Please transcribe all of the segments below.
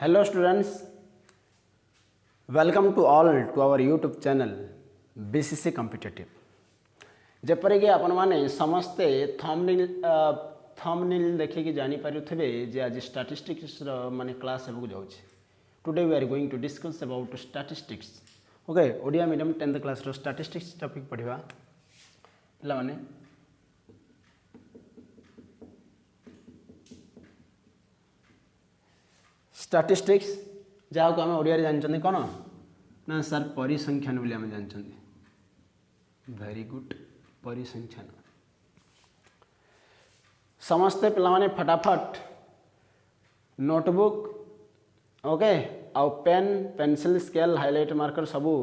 Hello students, welcome to all to our YouTube channel BCC Competitive. जेपरिक आपण माने समस्ते thumbnail देखिए जानी पारुथिबे जे आज स्टैटिस्टिक्स माने क्लास हेबु जाउछि. Today we are going to discuss about statistics. Okay, Odia medium 10th class रो स्टैटिस्टिक्स टॉपिक पढिबा. पिला माने स्टैटिस्टिक्स जहाँ को आम ओडिया जानते कौन ना सर परिसंख्यान बोली आम जानते. Very good. परिसंख्यान समस्ते पिला माने फटाफट नोटबुक ओके आउ pen pencil scale highlight marker सबू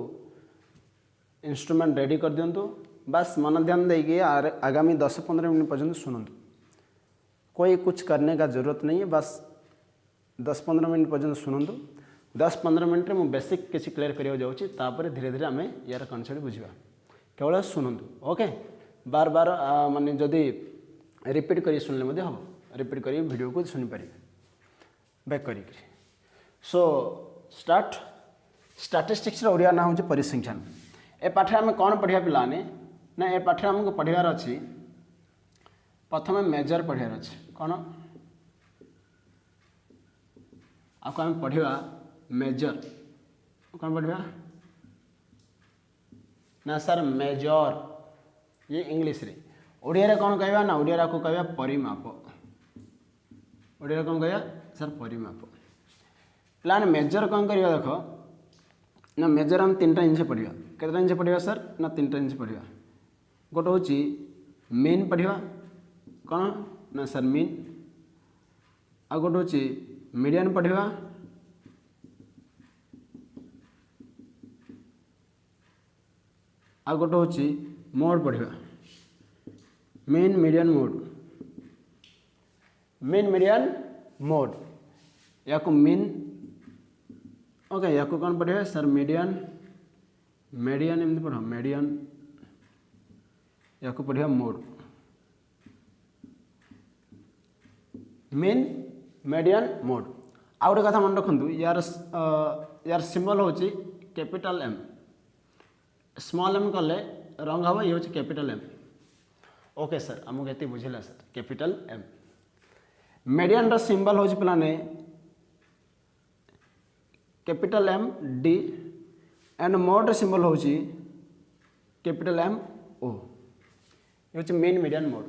इंस्ट्रूमेंट रेडी कर दिंतु. बस मन ध्यान देगी आगामी 10-15 मिनट पर्यंत सुनंतु. कोई कुछ करने का जरूरत नहीं है, बस 10-15 मिनट पर्यंत शुणु. 10-15 मिनट में बेसिक किसी क्लियर करा जाऊँगी. धीरे धीरे आम यार कनसेप्ट बुझा. केवल शुणु. ओके, बार बार माने जदि रिपीट कर शुणिले हम रिपीट कर वीडियो को शुणिपारे बैक कर. So start. स्टैटिस्टिक्स ओडिया ना हूँ परिसंख्यान. ए पाठ आम कौन पढ़ा पाने ना ए पाठ आमको पढ़ार अच्छी. प्रथम मेजर पढ़ार अच्छे कौन आपको आम पढ़ा मेजर. कौन पढ़ा ना सर मेजर ये इंग्लिश रे. ओडिया रे कौन कहवा ना ओडिया को कहवा परिमाप. ओडिया कौन कहवा सर परिमाप. प्लान मेजर कौन करवा देख ना मेजर हम 3टा जिनिस पढ़ा. केतना जिनिस पढ़ा सर ना 3टा जिनिस पढ़ा. गोटे हूँ मीन पढ़ा कौन ना सर मीन. आ गोटे हूँ मीडियन पढ़ा. आ गोटे हूँ मोड पढ़ा. Mean median mode. Mean median mode या मीन ओके या कौन पढ़ा सर मीडियन मीडियन एमती पढ़ मीडियन या पढ़ा मोड. Mean median mode. आ गए कथा मन रखु यार यार सिंबल हूँ कैपिटल एम. स्मॉल एम कले रंग हम ये हूँ कैपिटल एम. ओके सर आमको ये बुझेगा सर कैपिटल एम. मीडियन रो सिंबल हूँ पाने capital M D and mode symbol हूँ कैपिटल एम ओ. ये हूँ मेन मीडियन मोड.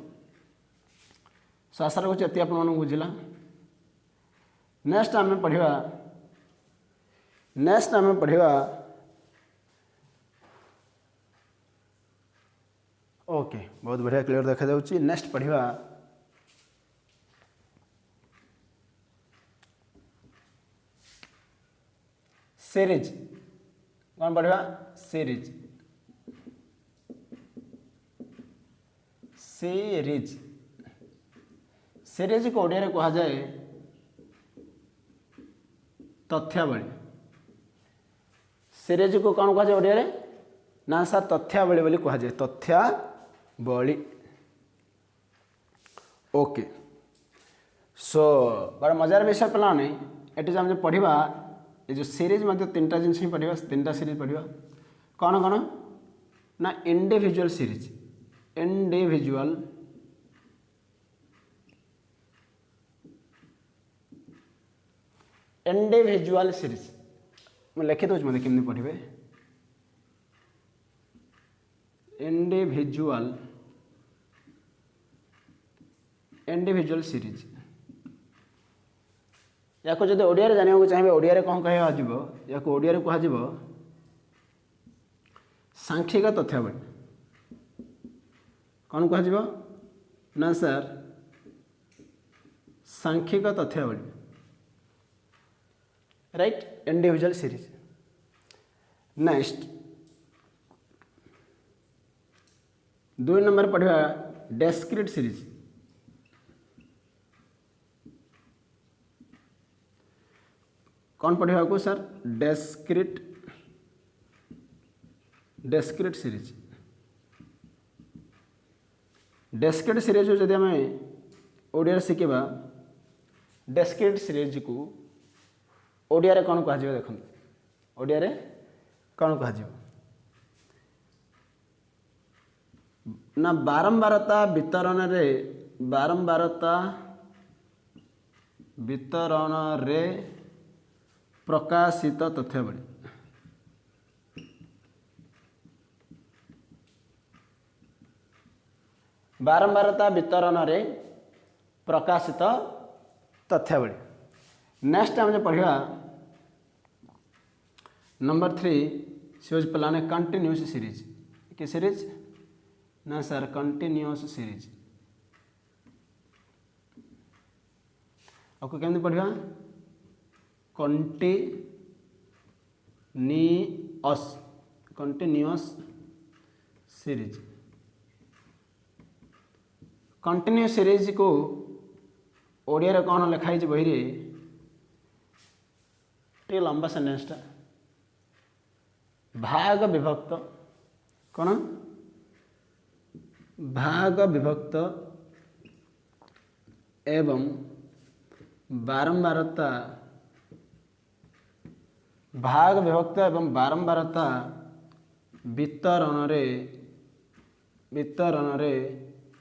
सो आशा रखुच्छे ये आप बुझला. नेक्स्ट आम पढ़ा ओके बहुत बढ़िया क्लियर देखा जाउछि. नेक्स्ट पढ़ा सीरीज. कौन पढ़ा सीरीज. सीरीज सीरीज को ओडिया कहा जाए तथ्यावली. सीरीज को कौन कहा जाए ओडिया ना सर तथ्यावली बोली कहा जाए. तथ्यावली ओके. सो बड़ा मजार विषय पढ़ा नहीं. ये जो पढ़ा ये जो सीरीज मतलब 3टा जिनिस ही पढ़ा. 3टा सीरीज पढ़ा कौन कौन ना individual series. Individual individual series मैं लिखि दूँ मतलब केमती पढ़े. इंडिविजुअल इंडिविजुअल सीरीज या को जब ओडिया जाना चाहिए ओडिया कौन कह या ओडिया कह सांख्यिक तथ्यावली. कौन कह ना सर सांख्यिक तथ्यावली right. Individual series. Next 2 number पढ़ा डिस्क्रीट सीरीज. कौन पढ़ा को sir discrete discrete series. Discrete series जब आम ओडिया शिखा डिस्क्रीट सीरीज को ओडिया रे कौन कह देखो ओडिया रे कौन कह ना बारंबारता वितरण रे प्रकाशित तथ्यावली। बारंबारता वितरण रे प्रकाशित तथ्यावली। नेक्स्ट आम पढ़ा नंबर 3 सी हूँ प्लान कंटिन्यूअस सीरीज कि सीरीज ना सर कंटिन्यूअस सीरीज आपको केमती पढ़ा कंटिन्यूअस सीरीज। कंटिन्यूअस सीरीज को ओडिया रे कौन लिखाई बही रे टे लंबा सेंटेंसटा भाग विभक्त कौन भाग विभक्त एवं बारंबारता भाग विभक्त एवं बारंबारता वितरण रे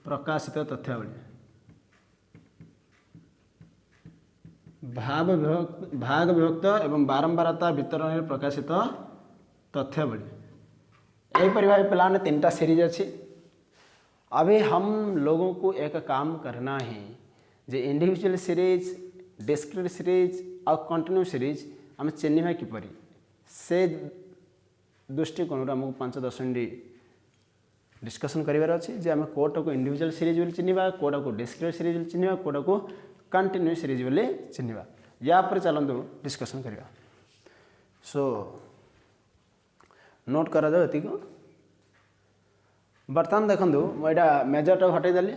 प्रकाशित तथ्यावली। भाग विभक्त एवं बारंबारता वितरण रे प्रकाशित तथ्यावली। यहीपरि भाई पिलाने 3टा सीरीज अच्छी। अभी हम लोगों को एक काम करना है जे इंडिविजुअल सीरीज डिस्क्रीट सीरीज और कंटिन्यू सीरीज आम चिन्ह किपरि से दृष्टिकोण आमको 5-10 मिनट डिस्कसन करार अच्छे जे आम कोटा को इंडिविजुअल सीरीज बोली चिन्हवा कोटा को डिस्क्रीट सीरीज बोली चिन्हवा कोटा को कंटिन्यू सीरीज बोली चिन्हवा या पर चलतु डिस्कसन करवा। सो नोट करा जाओ एतिक। बर्तमान देखो मुझे मेजरटा हटईदेली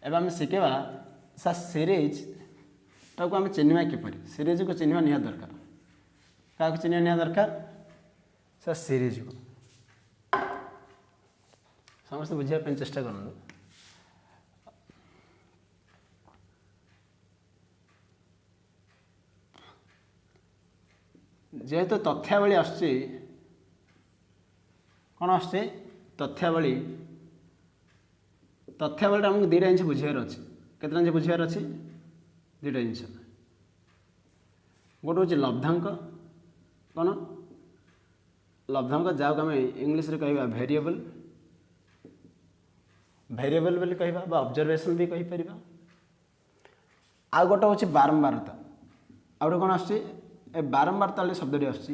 एवं आम शिखेवा सा सीरीज टाक आम चिन्हवा किपरि सीरीज को चिन्हवा निहात दरकार क्या चिन्हवा निहात दरकार सा सीरीज को समस्त बुझापी चेष्टा करूँ। जेहेतु तथ्यावली आसुची कौन आसुची तथ्यावली तथ्यावली आमको 2टा जिनिस बुझार अच्छे केतना जिनिस बुझार अच्छे 2टा जिनिस गोटे हूँ लब्धांक कौन लब्धांक जहाँ आम इंग्लीश रे कहवा वेरिएबल वेरिएबल बोली कहवा ऑब्जर्वेशन भी कही परिबा। आ गोटे हूँ बारंबारता आ गोटे कौन आसुची ए बारंबारता वाले शब्दटी आसुची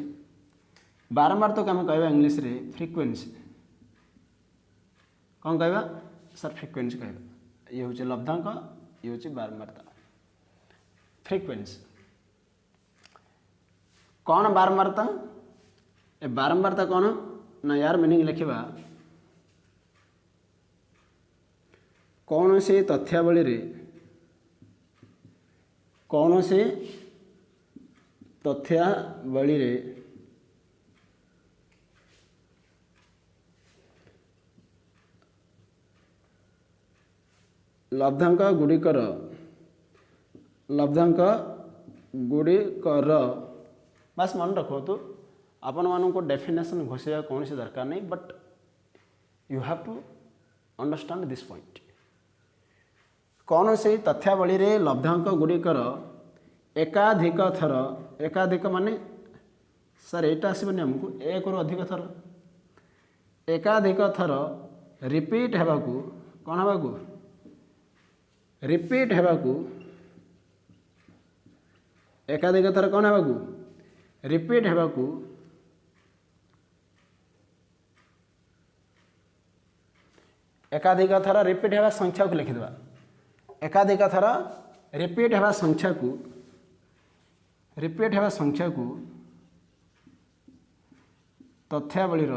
बारंबारता को आम कहवा इंग्लीश रे फ्रिक्वेंसी कौन कहवा सर फ्रिक्वेंसी कहवा। ये हूँ लब्धांक ये हूँ बारंबारता फ्रिक्वेंसी कौन बारंबारता ए बारंबारता कौन ना यार मीनिंग लिखा कौन से तथ्यावली रे कौन से तथ्यावली रे लब्धांक गुड़िकर बस मन रखो तो आपण मानक डेफिनेशन घोषिया कौन से दरकार नहीं but you have to understand this point. कौन से तथ्यावली रे लब्धांक गुड़िकर एकाधिक थर एकाधिक माने सर एटा आसबनी आमको एक रु अधिक थर एकाधिक थर रिपीट हेबाकू कौन हेबाकू रिपीट हेबाकू एकाधिक थर कौन हेबाकू रिपीट हेबाकू एकाधिक थर रिपीट हेबा संख्या को लिखिदेवा एकाधिक थर रिपीट हेबा संख्या को तथ्यावलीर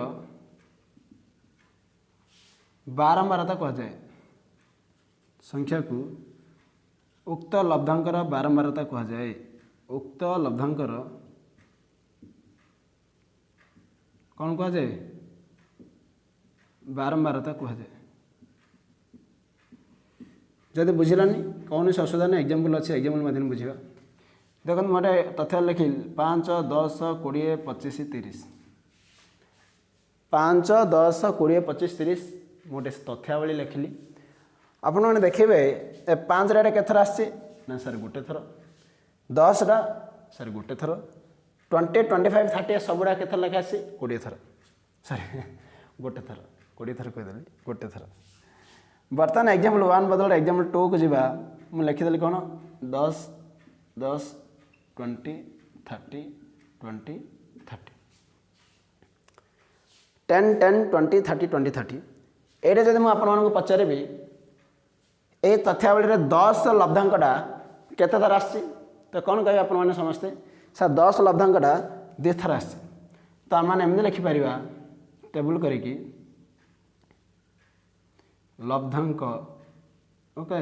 बारंबारता कह जाए संख्या को उक्त लब्धांकर बारंबारता कह जाए उक्त लब्धांकर कौन कह जाए बारंबारता कह जाए। जदि बुझिलानी कौन से असुविधा नहीं एग्जाम्पल अच्छे एग्जाम्पल मध्य बुझा देखो मोटे तथ्य लिखी 5 10 20 25 30 5 10 20 25 30 मोटे तथ्यावली लिखिली आपण मैंने देखिए ए 5 रे केथर आसी ना सर गोटे थर 10 रा सर गोटे थर 20 25 30 सबुड़ा केथर लिखा आसी 20 थर सॉरी गोटे थर 20 थर कहीदेली गोटे थर बर्तमान एग्जाम्पल 1 बदल एग्जाम्पल 2 को जीवा मु लिखिदेली कौन 10 10 20 30 20 30 10 10 20 30 20 30 ये जब मुझे पचारि ये तथ्यावली 10 लब्धांकटा केते थर आसी तो कौन कहे आपने समस्ते सर 10 लब्धांकटा 2 थर आसी तो आम एमती लिखिपर टेबुल करिकी लब्धांक ओके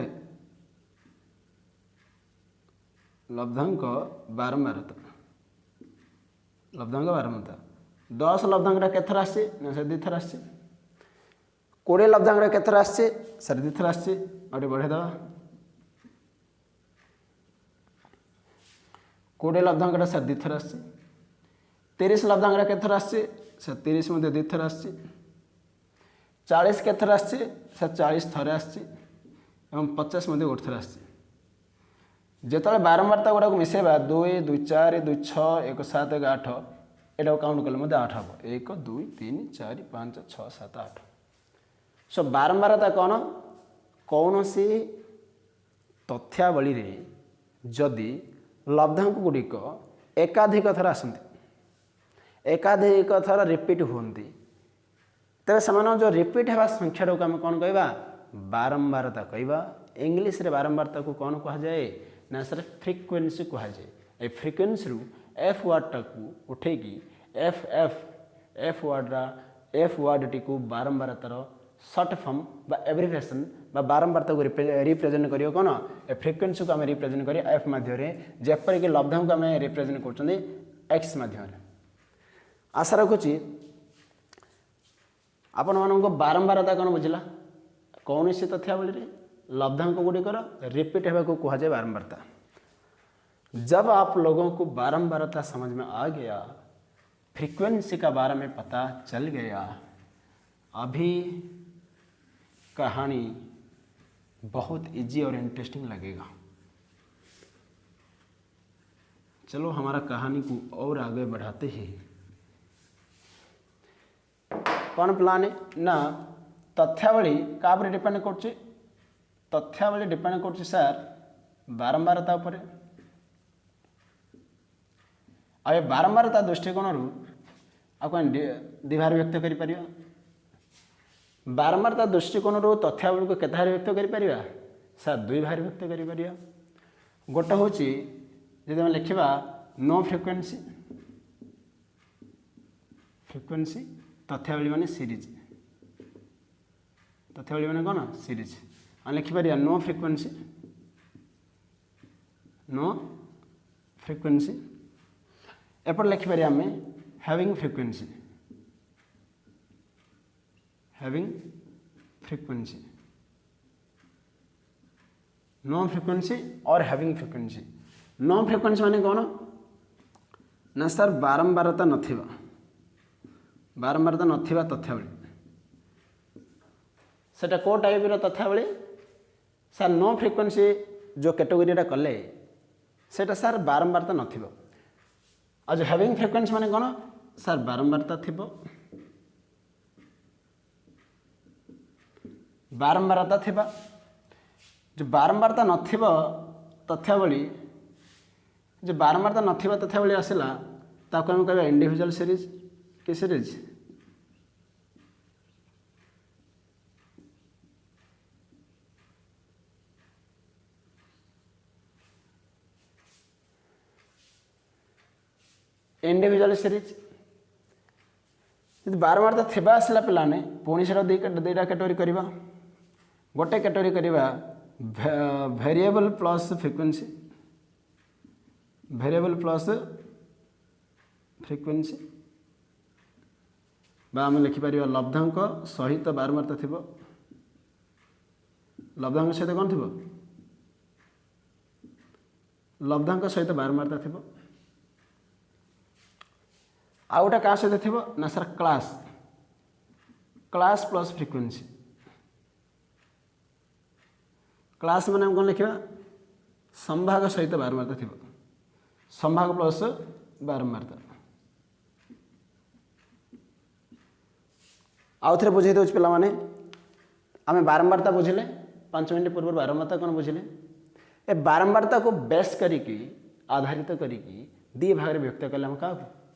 लब्धांक बारंबारता लब्धांक बारंबारता 10 लब्धांकटा केथर आसी ना सर 2 थर आसी 20 लब्धांकटा केथर आसी सर 2 थर आसी और बढ़े दवा 20 लब्धांकटा सर 2 थर आसी 30 लब्धांकटा केथर आसी सर 30 मध्य 2 थर आसी 40 केथर आसी सर 40 थरे आसी एवं 50 मध्य 1 थर आसी जिते बारंबारता गुड़ा मिसेबा 2 2 4 2 6 1 7 1 8 यहाँ काउंट कले मत 8 हम 1 2 3 4 5 6 7 8 सो बारंबारता कौन कौन सी तथ्यावली जदि लब्धांक गुड़िक एकाधिक थर आसती एकाधिक थर रिपीट होती तेरे से जो रिपीट है संख्या को आम कौन कहवा बारंबारता कहवा इंग्लीश रे बारंबारता को कौन कह जाए ना सर फ्रिक्वेन्सी कह जाए ए फ्रिक्वेन्सी रु एफ वार्डटा को उठेकी एफ एफ एफ वार्डा एफ वार्डटी को बारंबारतार सर्ट फॉर्म बा एब्रिविएशन बा बारंबारता को रिप्रेजेंट करियो कौन ए फ्रिक्वेन्सी को आम रिप्रेजेंट करिए एफ माध्यम जेपरिक लब्धांक को आम रिप्रेजेंट कर एक्स माध्यम आशा रखुची आपण मानक बारंबारता कौन बुझला कौन सी तथ्यावली लब्धांक गुड़िकर रिपीट होगा को कहा जाए बारंबारता जब आप लोगों को बारंबारता समझ में आ गया फ्रीक्वेंसी का बारे में पता चल गया अभी कहानी बहुत इजी और इंटरेस्टिंग लगेगा। चलो हमारा कहानी को और आगे बढ़ाते हैं। कौन प्लान है ना तथ्यावली का डिपेंड कर तथ्यावली डिपेंड कर सर बारंबारता उपर आ बारंबारता दृष्टिकोण दिभार व्यक्त कर बारंबारता दृष्टिकोण तथ्यावली को केते भार व्यक्त कर सर 2 भार व्यक्त कर गोटे हूँ जब लिखा नो फ्रिक्वेंसी फ्रिक्वेंसी तथ्यावली माने सीरीज तथ्यावली माने कौन सीरीज लिखिपर नो फ्रिक्वेंसी एपट लिखिपर आम हैविंग फ्रिक्वेंसी नो फ्रिक्वेंसी और हैविंग फ्रिक्वेंसी नो फ्रिक्वेंसी माने कौन ना सर बारंबारता नथिबा तथ्यावली सेटा को टाइप तथ्यावली सर नो फ्रिक्वेंसी जो कैटेगोरीटा कले सेटा सर बारंबारता नथिबो और जो हैविंग फ्रिक्वेंसी माने कौन सर बारंबारता थिबो बारंबारता थिबा जो बारंबारता नथिबो तथ्यावली जो बारंबारता नथिबा तथ्यावली आसिला ताको हम कहबा इंडिविजुअल सीरीज कि सीरीज इंडिविजुअल सीरीज बारंबारता थिबा आसला पिलाने पुणी से दुईटा कैटेगोरी करवा गोटे कैटेगोरी करवा वेरिएबल प्लस फ्रिक्वेंसी बा आम लिखिपर लब्धांक सहित बारंबारता थिबो लब्धांक सहित कौन थिबो लब्धांक सहित बारंबारता थी आउ गोटे क्या सहित थी ना sir class class plus frequency class माने कौन लिखा संभाग सहित बारंबारता थी संभाग प्लस बारंबारता आउ थे बुझे दूँ पे आम बारंबारता बुझिले 5 मिनट पूर्व बारंबारता कौन बुझिले ए बारंबारता को बेस करिकी आधारित करिकी दी भाग में व्यक्त कले क्या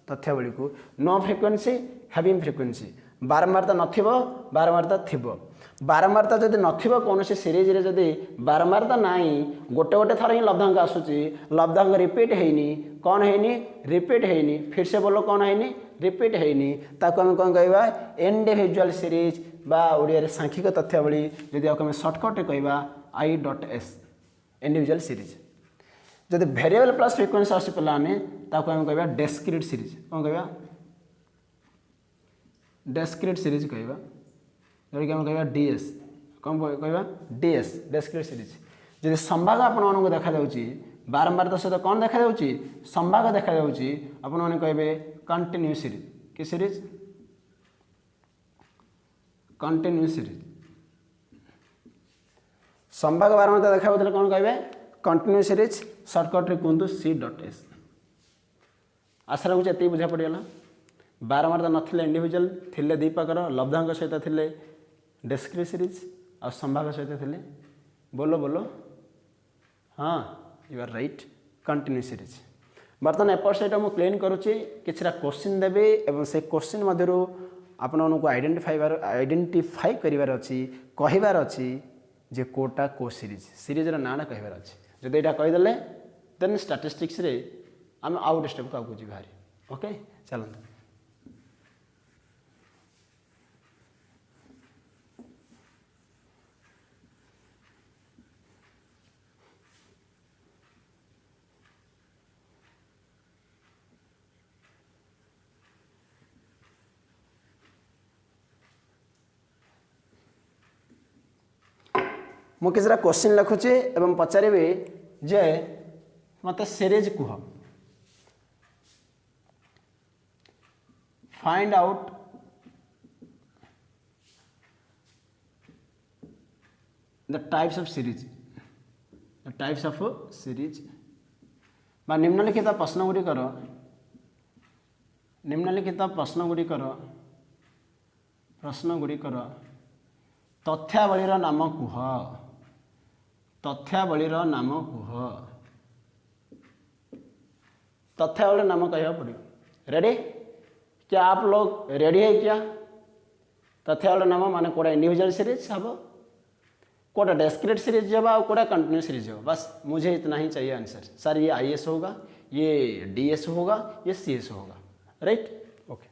तथ्यावली को नो फ्रिक्वेंसी हैविंग फ्रिक्वेंसी बारंबारता नथिबो बारंबारता थिबो बारंबारता जदि नथिबो कौन से सीरीज रे जदि बारंबारता नाई गोटे गोटे थर ही लब्धांक आसुची लब्धांक रिपीट हैनी कौन हैनी रिपीट हैनी फिर से बोलो कौन हैनी रिपीट हैनी ताको हम कौन कहबा इंडिविजुअल सीरीज बा ओडिया रे सांख्यिक तथ्यावली जदि आको हम शॉर्टकट कहबा I.S इंडिविजुअल सीरीज जदि वेरिएबल प्लस फ्रिक्वेंसी आसी पाने ताको हम कहबा डिस्क्रीट सीरीज कौन कहबा डिस्क्रीट सीरीज कहबा जोकि हम कहबा DS कौन कहबा DS डिस्क्रीट सीरीज जदि संभाग आपण मानको देखा जाउची बारंबारता सहित कौन देखा जाउची संभाग देखा जाउची आपण माने कहबे कंटिन्यू सीरीज कि सीरीज कंटिन्यू सीरीज संभाग बारंबारता देखा होतले कौन कहबे कंटिन्यू सीरीज शॉर्टकट रे कहंतु C.S आशा रखुचे एति बुझा पड़गला बारंबारता नथिले इंडिविजुअल थिले दी प्रकार लब्धांक सहित थिले डिस्क्रीट सीरीज और संभाग सहित थिले बोलो बोलो हाँ you are right continue series बर्तमान एपट साइड मुझे क्लीन करुच्ची किसी क्वेश्चन देवी और से क्वेश्चन मध्य आपण को आइडेंटिफाई करार अच्छी कहबार अच्छी जे कोटा को सीरीजर नाटा कहबार अच्छी जब यहाँ कहीदे देन स्टाटिस्टिक्स रे आम आउ गोटे स्टेप को आगे जी बाहरी ओके चलते मुझे किसी क्वेश्चन लिखुची एवं पचारि जे मत सीरीज कह find out the types of series बा निम्नलिखित प्रश्न गुड़िकर तथ्यावलीर नाम कुह तथ्यावलीर नाम कहवा पड़े रेडी क्या आप लोग रेडी है क्या तथ्यावली नाम माने कोड़ा इंडिविजुअल सीरीज हम कोड़ा डिस्क्रीट सीरीज जब और कोड़ा कंटिन्यू सीरीज जब बस मुझे इतना ही चाहिए आंसर सर ये IS होगा ये DS होगा ये CS होगा right okay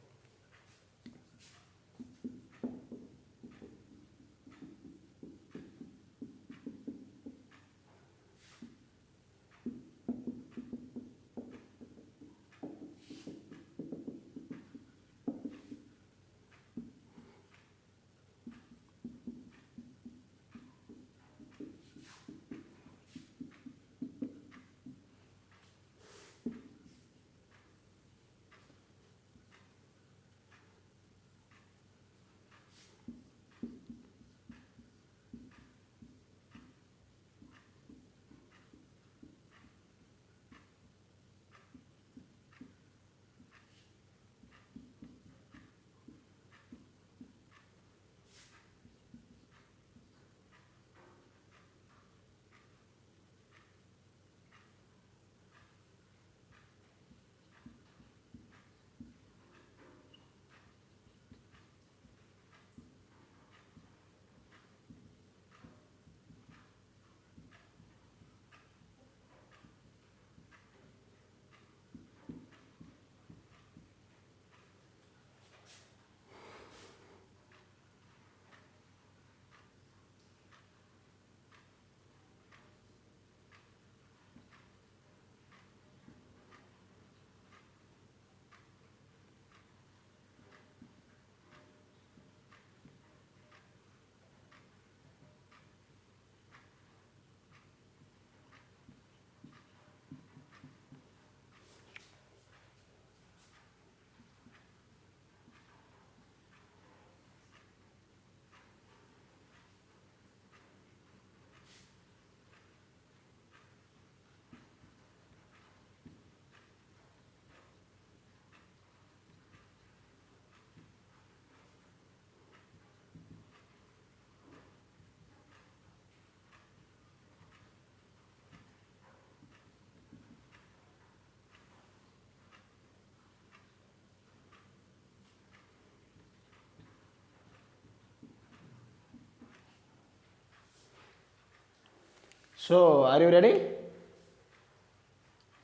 so are you ready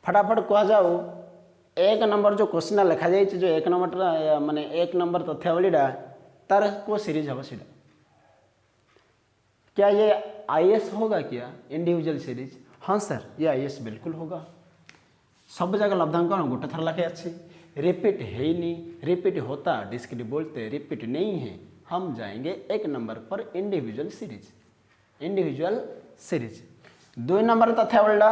फटाफट कह जाओ एक नंबर जो क्वेश्चन लिखा जाए जो एक नंबर माने एक नंबर तथ्यावलीटा तार को सीरीज हम सीधा क्या ये आईएएस होगा क्या इंडिविजुअल सीरीज हाँ सर ये आईएएस बिल्कुल होगा सब जगह लब्धांक गोटे थर लखे अच्छी रिपीट है नहीं रिपीट होता डिस्क्रिट बोलते रिपीट नहीं है हम जाएंगे एक नंबर पर इंडिविजुअल सीरीज 2 नंबर तथ्यावलीटा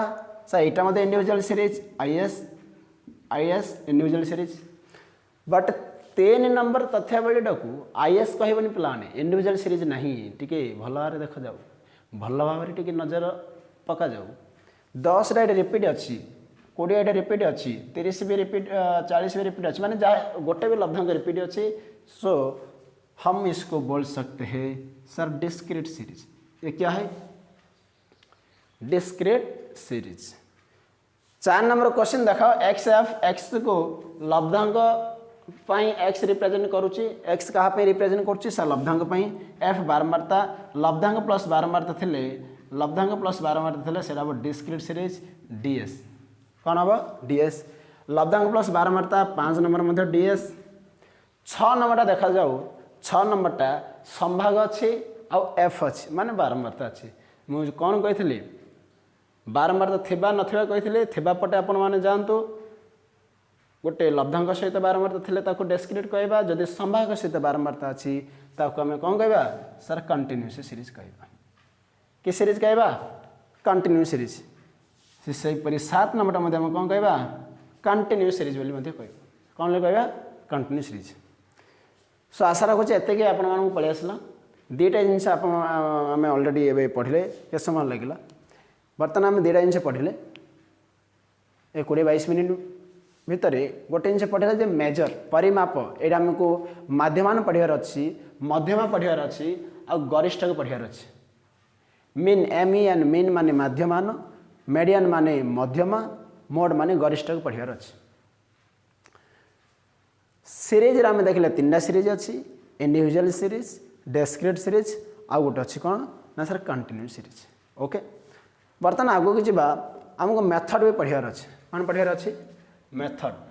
सर यहाँ मत इंडिविजुअल सीरीज आईएएस इंडिविजुअल सीरीज बट 3 नंबर तथ्यावलीटा को आईएएस कहबनी पिलाने इंडिविजुअल सीरीज नहीं टिके भल भाव देखा जाऊ भल भाव टिके नजर पका जाऊ 10 रिपीट अच्छी 20 रिपीट अच्छी 30 भी रिपीट 40 भी रिपीट अच्छी माने जहाँ गोटे भी लब्धांक रिपीट अच्छी सो हम इसको बोल सकते हैं सर डिस्क्रीट सीरीज ये क्या है डिस्क्रीट सीरीज 4 नंबर क्वेश्चन देखा एक्स को लब्धांक एक्स रिप्रेजेंट करुच्ची एक्स क्या रिप्रेजेंट करुच्ची सर लब्धांक एफ बारंबारता लब्धांक प्लस बारंबारता थे लब्धांक प्लस बारंबारता थे से डिस्क्रीट सीरीज डीएस कौन हम डीएस लब्धांक प्लस बारंबारता 5 नंबर मध्य डीएस 6 नंबरटा देखा जाऊ 6 नंबरटा संभाग अच्छी आउ एफ अच्छी माने बारंबारता अच्छी मुझे कौन कही बारंबारता थिबा नथिबा कही थिबा पटे आपण माने जानतु गोटे लब्धांक सहित बारंबारता थिले ताको डिस्क्रीट कहबा जदि संभाग सहित बारंबारता अच्छी ताको आमे कौन कहबा सर कंटिन्यूअस सीरीज कहबा कि सीरीज कहबा कंटिन्यूअस सीरीज से परी 7 नंबर मध्य हम कौन कहबा कंटिन्यूअस सीरीज बोली मध्य कहबा कौन ले कहबा कंटिन्यूअस सीरीज सो आशा रखुचे एते के आपण मानू पळे आसला दीटा जिनस आम ऑलरेडी एबे पढ़ले के समय लगला बर्तमान आम दीटा जिनस पढ़ले 20-22 मिनिट भितर गोटे जिनस पढ़ले जे मेजर परिमाप एटा आमको माध्यमान पढ़ियार अच्छी मध्यमा पढ़ियार अच्छी आ गरिष्ठ को पढ़ियार अच्छी मीन MEN मीन माने माध्यमान मीडियन माने मध्यमा मोड माने गरिष्ठ को पढ़ियार अच्छी सीरीज आम देखले 3टा सीरीज अच्छी इंडिविजुअल सीरीज डिस्क्रीट सीरीज आ गोटे अच्छी कौन ना सर कंटिन्यू सीरीज ओके बर्तमान आगो की जावा आमको मेथड भी पढ़ियार अच्छे कौन पढ़ियार अच्छी मेथड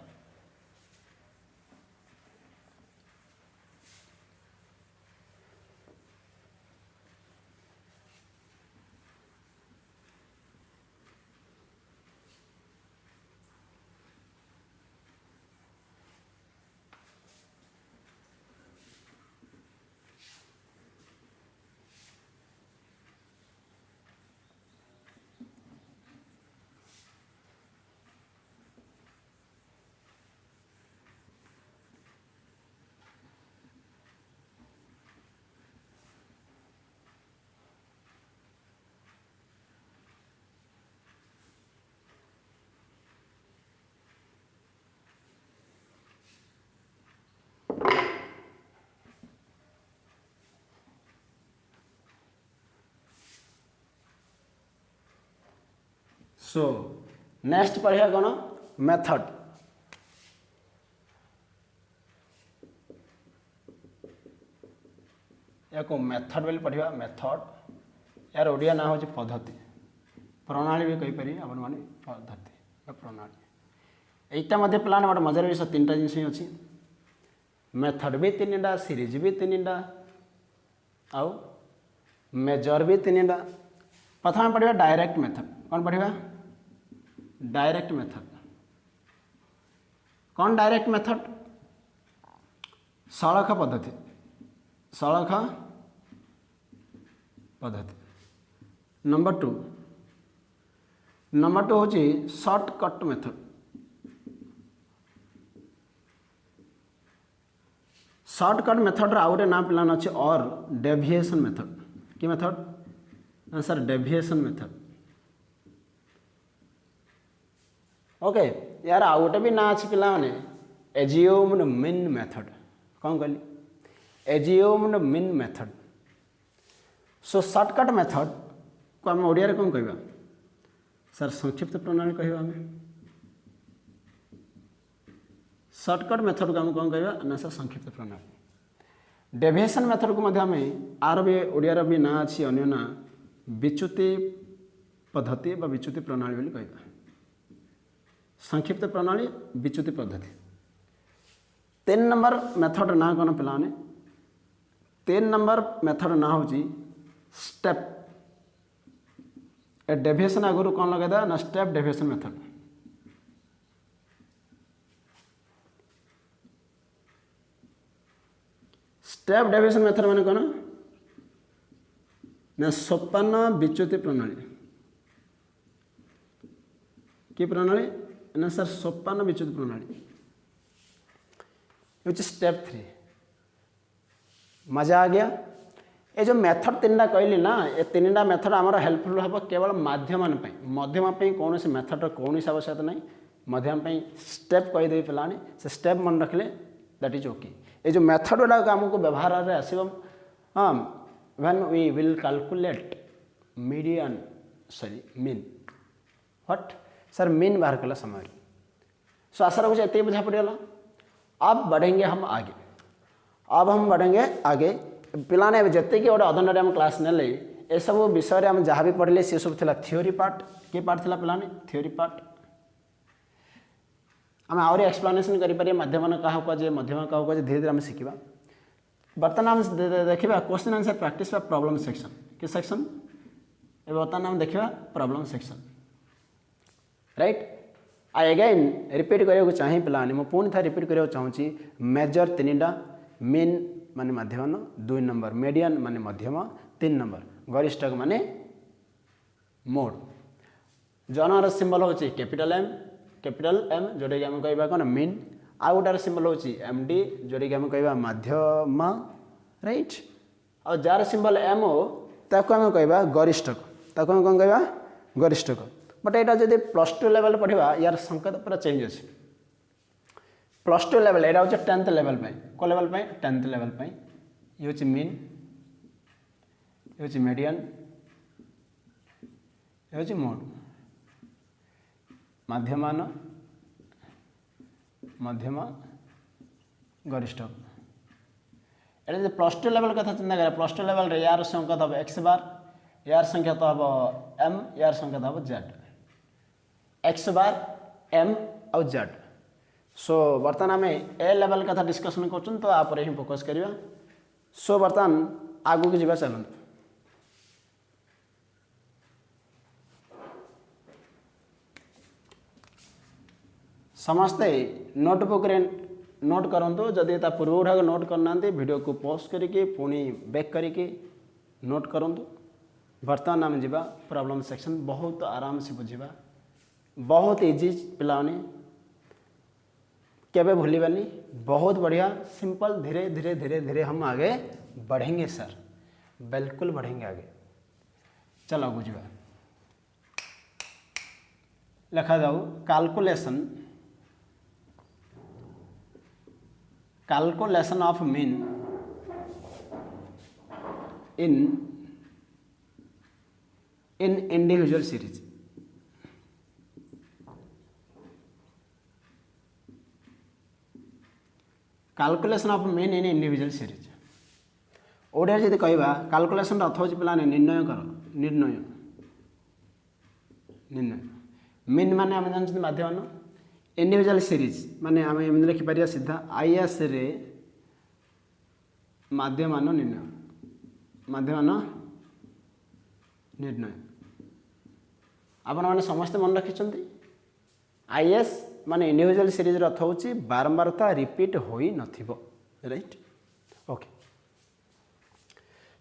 सो नेक्स्ट पढ़िया कौन मेथड या को मेथड बोली पढ़िया मेथड यार ओडिया ना हो पद्धति प्रणाली भी कहीपरि आपण माने पद्धति प्रणाली एटा मध्य प्लान बट मजार विषय 3टा जिनस अच्छी मेथड भी 3टा सीरीज भी 3टा आउ मेजर भी 3टा प्रथम पढ़िया डायरेक्ट मेथड कौन पढ़िया डायरेक्ट मेथड कौन डायरेक्ट मेथड सड़क पद्धति नंबर 2 हूँ शॉर्टकट मेथड शॉर्टकट मेथड आउ गोटे ना प्लान अच्छे और डेविएशन मेथड कि method sir deviation method okay यार आउ गोटे भी ना अच्छे पे एजियोम्ड मीन मेथड कौन कहली एजियोम्ड mean method so shortcut method को आम ओडिया कौन कहवा सर संक्षिप्त प्रणाली कहवा आम शॉर्टकट मेथड को आम कौन कहवा ना सर संक्षिप्त प्रणाली डेविएशन मेथड को आम आर भी ओडिया भी ना अच्छी अन्य ना विच्युति पद्धति बा विच्युति प्रणाली बोली कहबा। संक्षिप्त प्रणाली विच्युति पद्धति। 3 नंबर मेथड ना कौन पिलाने 3 नंबर मेथड ना हूँ स्टेप ए डेविएशन आगुरी कौन लगे ना step deviation method. Step deviation method माने कौन ना सोपान विच्युति प्रणाली की प्रणाली ना सर सोपान विच्युति प्रणाली स्टेप 3। मजा आ गया। ये जो मेथड 3टा कहली ना ये 3टा मेथड आमर हेल्पफुल हम केवल मध्यम मध्यम कौन से मेथड कौन आवश्यकता नहीं मध्यम स्टेप कहीदे पिलाने से स्टेप मन रखिले दैट इज ओके। ये जो मेथड गुड़ा आमको व्यवहार आसो हाँ when we will calculate median sorry mean what sir mean बाहर कला समय। सो आशा रखुचे ये बुझा पड़गला। अब बढ़ेंगे हम आगे। अब हम बढ़ेंगे आगे पिलाने जिते कि गोटे अधघंटे आम क्लास ने ये सब विषय आम जहाँ भी पढ़ले सी सब थिला थ्योरी पार्ट के पार्ट थिला पिलाने थ्योरी पार्ट आम आहरी एक्सप्लेनेशन करें माध्यम क्या कहुए मध्यम क्या कहुए धीरे धीरे आम शिखा। बर्तमान आम देखा क्वेश्चन आंसर प्रैक्टिस बा प्रॉब्लम सेक्शन कि सेक्शन बर्तमान आम देखा problem section right. I again repeat करने चाहिए पिलाने मु पुणी था रिपीट करने चाहूँगी मेजर 3टा मीन माने मध्यम 2 नंबर मीडियन माने मध्यम 3 नंबर गरिष्ठक माने मोड। जनर सिंबल होची कैपिटल एम जोटा कि आम कहवा कौन मीन आ गोटार सिंबल होची एम डी जोटा कि आम कहवा मध्यम राइट। और जार सिंबल एम ओ ताको आम कहवा गरिष्ठक ताको आम कौन कहवा गरिष्ठक। बट यहाँ जब +2 लेवल पढ़ा यार संकेत पूरा चेंज अच्छे +2 लेवल यहाँ हूँ 10th लेवल को लेवल 10th लेवल ये हूँ मीन ये हूँ मीडियन ये हूँ मोड मध्यमान मध्यम गरिष्ठक। ये +2 लेवल कथा चिंता करें +2 लेवल रे यार संकेत हम एक्स बार यार संकेत हम एम यार संकेत हम जेड एक्स बार एम आउ जेड। सो बर्तमान आम ए लेवल कथा डिस्कसन कर तो आप ही फोकस करवा। सो बर्तमान आगू की जावा चलते समस्ते नोटबुक रे नोट करूँ जदि पूर्व गुड़ाक नोट करना वीडियो को पॉज करके पुणी बैक करके नोट करूँ। बर्तमान आम जा प्रॉब्लम सेक्शन बहुत आराम से बुझा बहुत इजी पिलाने केबे भूलिबानी बहुत बढ़िया सिंपल धीरे धीरे धीरे धीरे हम आगे बढ़ेंगे सर बिल्कुल बढ़ेंगे आगे। चलो बुझा लिखा जाऊ calculation of mean in individual series. Calculation of mean in individual series Odia जब कहवा कैलकुलेशन अर्थ हो पाने निर्णय कर निर्णय निर्णय मीन माने आम जानते माध्यम इंडिविजुअल सीरीज माने आम एम लिखिपर सीधा आईएस रे माध्यमान निर्णय माध्यमान निर्णय आपण मैंने समस्ते मन रखिंट आईएस माने इंडिविजुअल सीरीज अर्थ हो बारंबारता रिपीट होई नथिबो राइट ओके।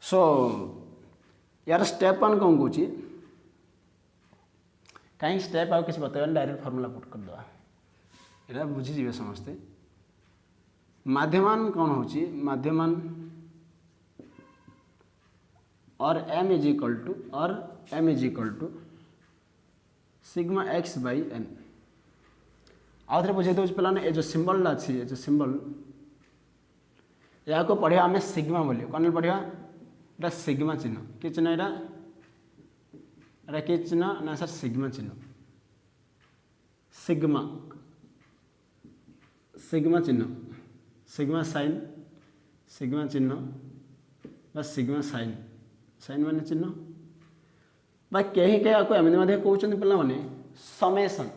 सो यार स्टेप 1 कौन कौच कहीं स्टेप आउ किसी बतवा डायरेक्ट फॉर्मूला पुट कर दवा ये बुझीजे समस्ते। माध्यमान कौन हो माध्यमान और m is equal to sigma x by n। आउ थे बुझे दूसरे पिलाने ये जो सिंबल अच्छी ये जो सिंबल या को पढ़िया आम सिग्मा बोलिए कौन पढ़िया एटा सिग्मा चिन्ह कि चिन्ह एटा कि चिन्ह ना सर सिग्मा चिन्ह सिग्मा सिग्मा चिन्ह सिग्मा साइन सिग्मा चिन्ह बस सिग्मा साइन साइन माने चिन्ह बा कहीं कहीं आपको एमती कहते पे समेसन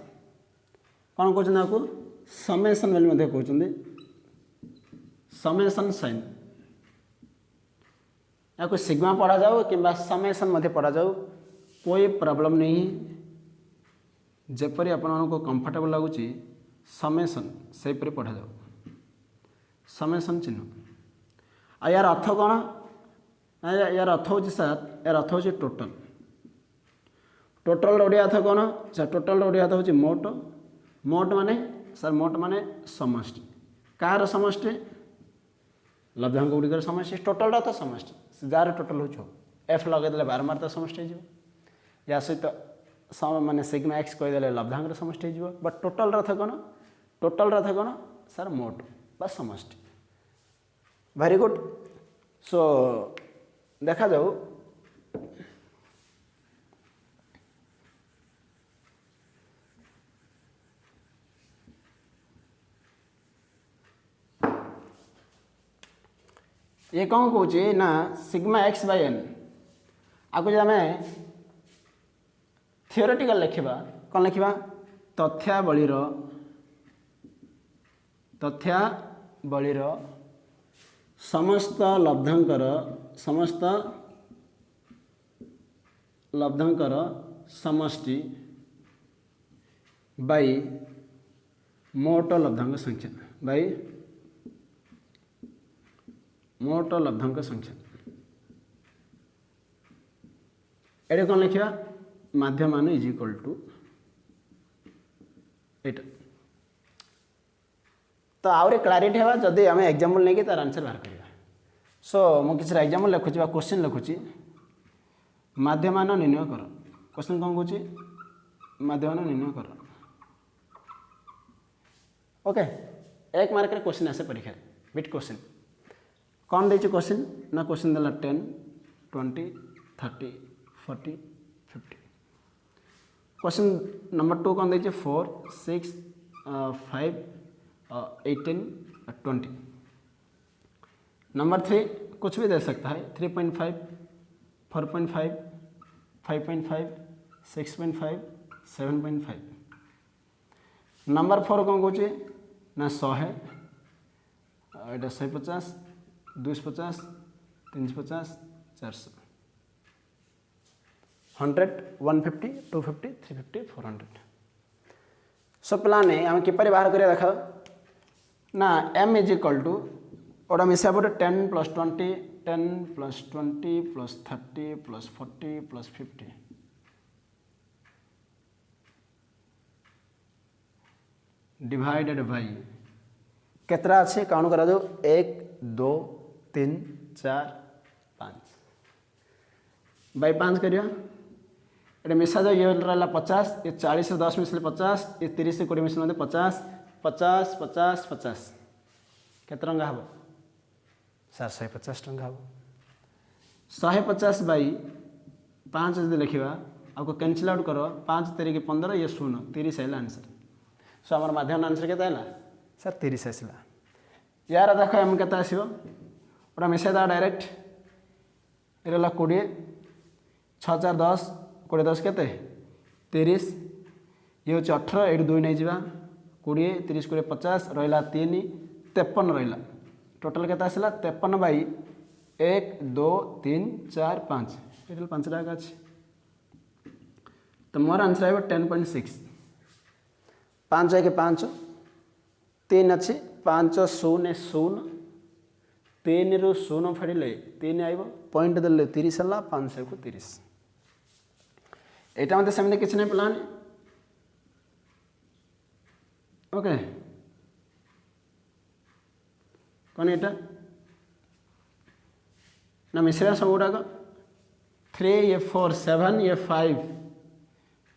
कौन कहते आपको समेसन बोली कहते समेसन साइन या सिग्मा पढ़ा जाओ कि समेसन पढ़ा जाओ कोई प्रॉब्लम नहीं जपरी आपको कंफर्टेबल लगुच समेसन से पढ़ा जाओ समेसन चिन्ह आ यार अर्थ कौन यार अर्थ हो सर यार अर्थ हो टोटल टोटल ओडिया अर्थ कौन सर टोटल ओडिया अर्थ हूँ मोट मोट माने सर मोट माने समष्टि कार समष्टि लब्धांक गुड़िकर समष्टि टोटल तो समष्टि जार टोटल हो एफ लगेदे बारंबार तो समष्टि हो या सहित माने सिग्मा एक्स कहीदेले लब्धांक समष्टि हो बट टोटल अर्थ कौन सर मोट बा समष्टि वेरी गुड सो देखा जाऊ ये कौन कौचे ना सिग्मा एक्स बाय एन आपको जब आम थियोरेटिकल लिखा कौन लिखा तथ्यावलीर समस्त लब्धांकर समष्टि बाई मोट लब्धांक संख्या बाई मोट लब्धांक संख्या एटे कौन लिखा माध्यमान इज इक्वल टू एट तो आउरी क्लारिटी है जदि आम एग्जाम्पल नहीं तार आंसर बाहर करिया सो मु किसी एग्जाम्पल लिखुची क्वेश्चन लिखुची माध्यमान निर्णय कर क्वेश्चन कौन कहूँ माध्यमान निर्णय कर ओके एक मार्क रे क्वेश्चन आसे परीक्षा बिट क्वेश्चन कौन देखिए क्वेश्चन ना क्वेश्चन देला 10 20 30 40 50 क्वेश्चन नंबर 2 कौन देखिए 4 6 5 18 20 नंबर 3 कुछ भी दे सकता है 3.5 4.5 5.5 6.5 7.5 नंबर 4 कौन कहूँ ना 100 है एटा 150 250 350 400 100 150 250 350 400 सो प्लान आम किपर बाहर करिया देख ना m इज इक्वल टू और मिसा पड़े 10 + 20 10 + 20 + 30 + 40 + 50 डिवाइडेड बाई केतरा अच्छे काउंट करा दो 1 2 3 4 5 बाई 5 करिया ये मिसा जाओ ये रहा 50 ये 40 से 10 मिसले 50 ये 30 से 20 मिसले 50 50 50 50 केते टंका हम सर 150 टंका हम 150 बाई 5 जब लिखा आपको कैंसिल आउट करो 5 3 15 ये 0 30 है आंसर सो आम माध्यम आंसर के सर 30 आसला यार देख एम के आसो पूरा मिसाईदा डायरेक्ट ये 20 6 4 10 20 10 के 30 ये हूँ 18 ये 2 नहीं जा 20 30 20 50 रहा 3 53 रहा टोटाल के आसला 53 बाई 1 2 3 4 5 टोटाल 5 टाक अच्छे तो मोर आंसर आएगा 10.6 5 1 5 3 अच्छे 5 0 0 3 रु 0 फेड़े 3 आइब पॉइंट देले 30 है 5 को 30 यहाँ मत सेमती किसी नहीं प्लान ओके कौन यहाँ ना मिश्रा सब गुड़ाक 3 ये 4 7 ये 5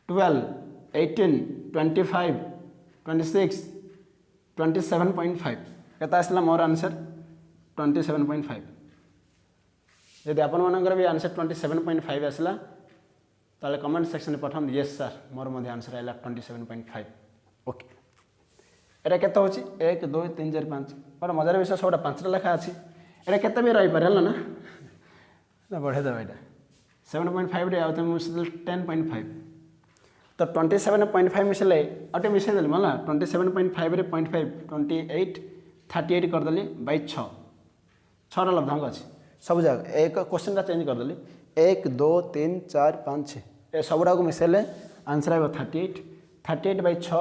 12 18 25 26 27.5 केता आसला मोर आंसर 27.5 यदि आपण मानकर भी आंसर 27.5 आसला ताले कमेंट सेक्शन में पठान यस सर मोर मध्य आंसर आइला 27.5 ओके एटा केते होची 1 2 3 4 5 और मजार विषय सबटा 5 लेखा अछि एटा केते भी रही पारे हला ना बढ़े दबा एटा 7.5 रे आउते मिसेदेले 10.5 तो 27.5 मिसेले अटे मिसेदेले मला 27.5 रे 0.5 28 38 करदेली बाई 6 6 लब्धांक अच्छे सब जगह एक क्वेश्चन का चेंज करदेली 1 2 3 4 5 6 ए सबुड़ा को मिसेले आंसर आइबो 38 38 बाई 6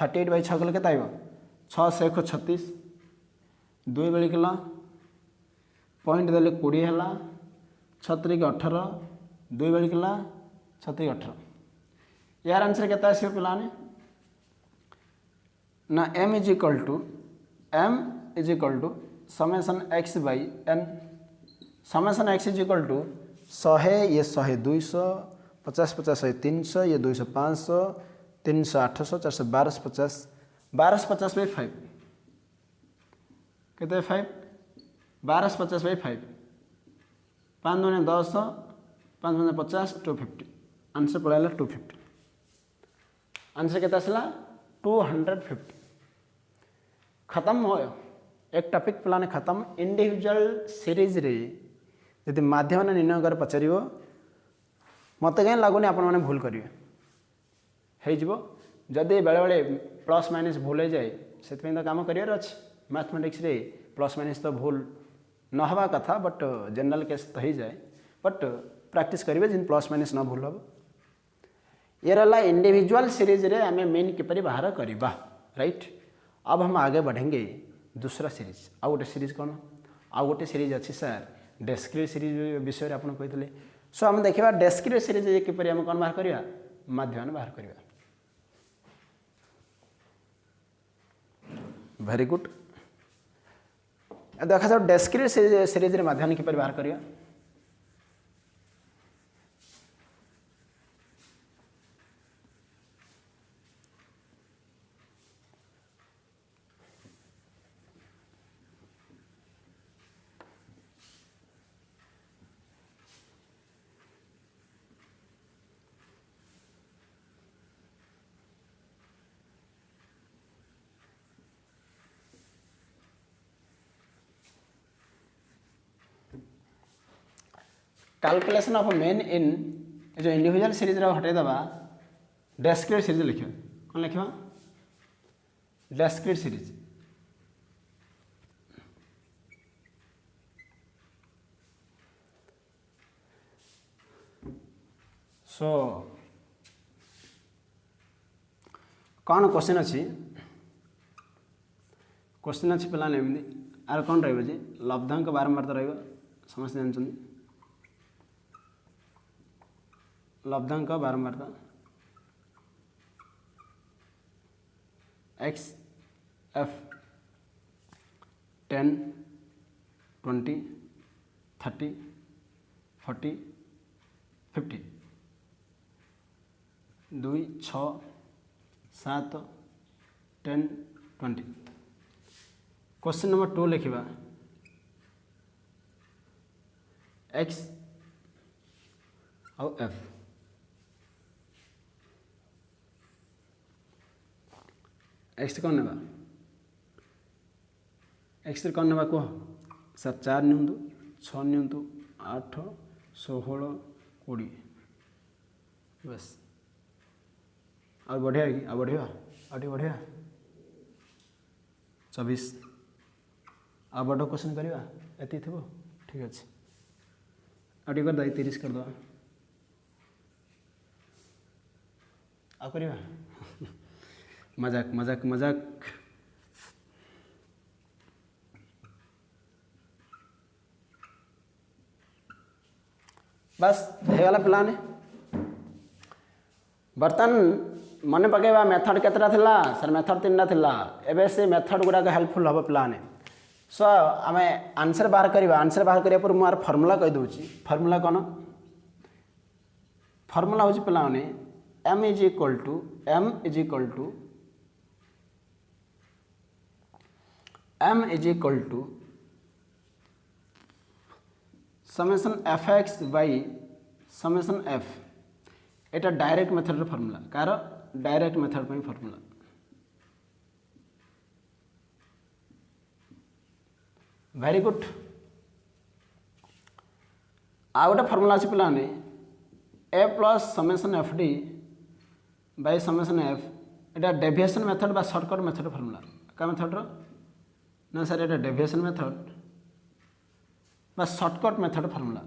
38 बाई 6 कले केते आइबो 6 से 36 2 बेली कला पॉइंट देले 20 हला 36 के 18 2 बेली कला 36 18 यार आंसर केते आसीबो पिलाने ना m is equal to summation x by n summation x is equal to 100 ये 100 200 50 50 300 ये 200 500 300 800 400 1250 1250 बाई 5 केते 5 1250 बाई 5 5 दूने 10 5 दूने 50 250 आंसर पड़ेगा 250 आंसर केते आसला 250 खत्म हो एक टॉपिक प्लान खत्म इंडिविजुअल सीरीज रे यदि माध्यम निर्णय कर पचार मत कहीं लगुनि आपण मैंने भूल करेंगे हो जदि बेले बेले प्लस माइनस भूल हो जाए से तो कम करार अच्छे मैथमेटिक्स रे प्लस माइनस तो भूल न हवा कथा बट जनरल केस तो हो जाए बट प्रैक्टिस करेंगे जिन प्लस माइनस न भूल हम ये रहा इंडिविजुअल सीरीज रे आम मेन किपरि बाहर करवा राइट। अब हम आगे बढ़ेंगे दूसरा सीरीज आउ गोटे सीरीज कौन आउ गोटे सीरीज अच्छी सर डेस्क्रिट सीरीज विषय में आपको कहते सो आम देखा डेस्क्रिट सीरीज किपरि आम कौन बाहर करवा माध्यम बाहर करवा वेरी गुड देखा जाओ डेस्क्रिट सीरीज रे माध्यम किपरि बाहर करवा कैलकुलेशन ऑफ मेन इन जो इंडिविजुअल सीरीज हटे दबा डेस्क्रिट सीरीज लिखा कौन लिखा डेस्क्रिट सीरीज सो कौन क्वेश्चन अच्छी क्वेश्चन अच्छी पे आर कौन रही लब्धांक बारंबार तो समस्त जानते लब्धांक बारंबारता x f 10 20 30 40 50 2 6 7 10 20 क्वेश्चन नंबर 2 लिखा x और f एक्स कौन नेबा एक्स कौन नेबा कह सर 4 नियंतु 6 नियंतु 8 16 20 बस आ बढ़िया कि आ बढ़िया बढ़िया 24 आ बड़ क्वेश्चन करवा ये थी ठीक अच्छे आगे कर 30 करदे आ करवा मजाक मजाक मजाक बस होगला पिलाने बर्तन मन पकेबा मेथड केतटा थिला सर मेथड 3टा थिला एबे से मेथड गुड़ाक हेल्पफुल हम पिलाने सो आम आंसर बाहर करवा आंसर बाहर करिया पर मुझे फर्मूला कही दूची फर्मूला कौन फर्मूला हूँ पिलाने m is equal to summation fx by summation f एटा डायरेक्ट मेथड फर्मूला कार डायरेक्ट मेथड पर फर्मूला वेरी गुड आ गोटे फर्मूला अच्छी पिलाने A plus summation F D by summation F एटा डेविएशन मेथड बा शॉर्टकट मेथड फॉर्मूला का मेथड रो ना सर एटा डेविएशन मेथड बा शॉर्टकट मेथड फॉर्मूला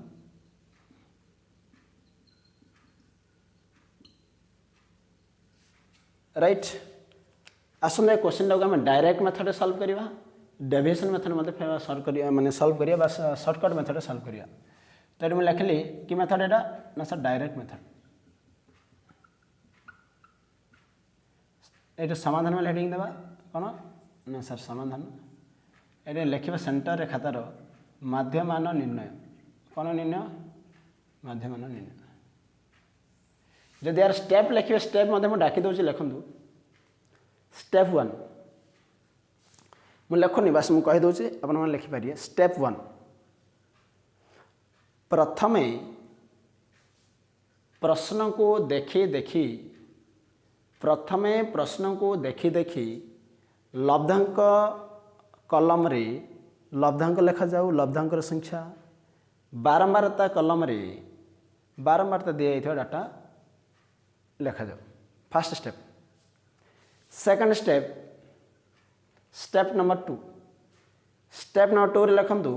राइट आसने क्वेश्चन टाक आम डायरेक्ट मेथड सॉल्व करवा डेविएशन मेथड मत सॉल्व करिया माने सॉल्व करिया बा शॉर्टकट मेथड सॉल्व करिया तो ये लिखली कि मेथड एटा ना सर डायरेक्ट मेथड ये समाधान में हेडिंग देवा कौन ना सर समाधान ये लिखा सेंटर रे खातार माध्यमान निर्णय कौन निर्णय माध्यमान निर्णय जदि यार स्टेप लिखे स्टेप मुझे डाकी दूसरी लिखु स्टेप 1 मुझे लिखुनी बस मुझे कहीदे अपन लिखिपारे स्टेप 1 प्रथमे प्रश्न को देखी देखी प्रथमे प्रश्न को देखी देखी लब्धांक कलम रे लब्धांक लिखा जाऊ लब्धांकर संख्या बारंबारता कलम रे बारंबारता दिया डाटा लिखा जाऊ first step second step step number 2 step number 2 रे लिखंतु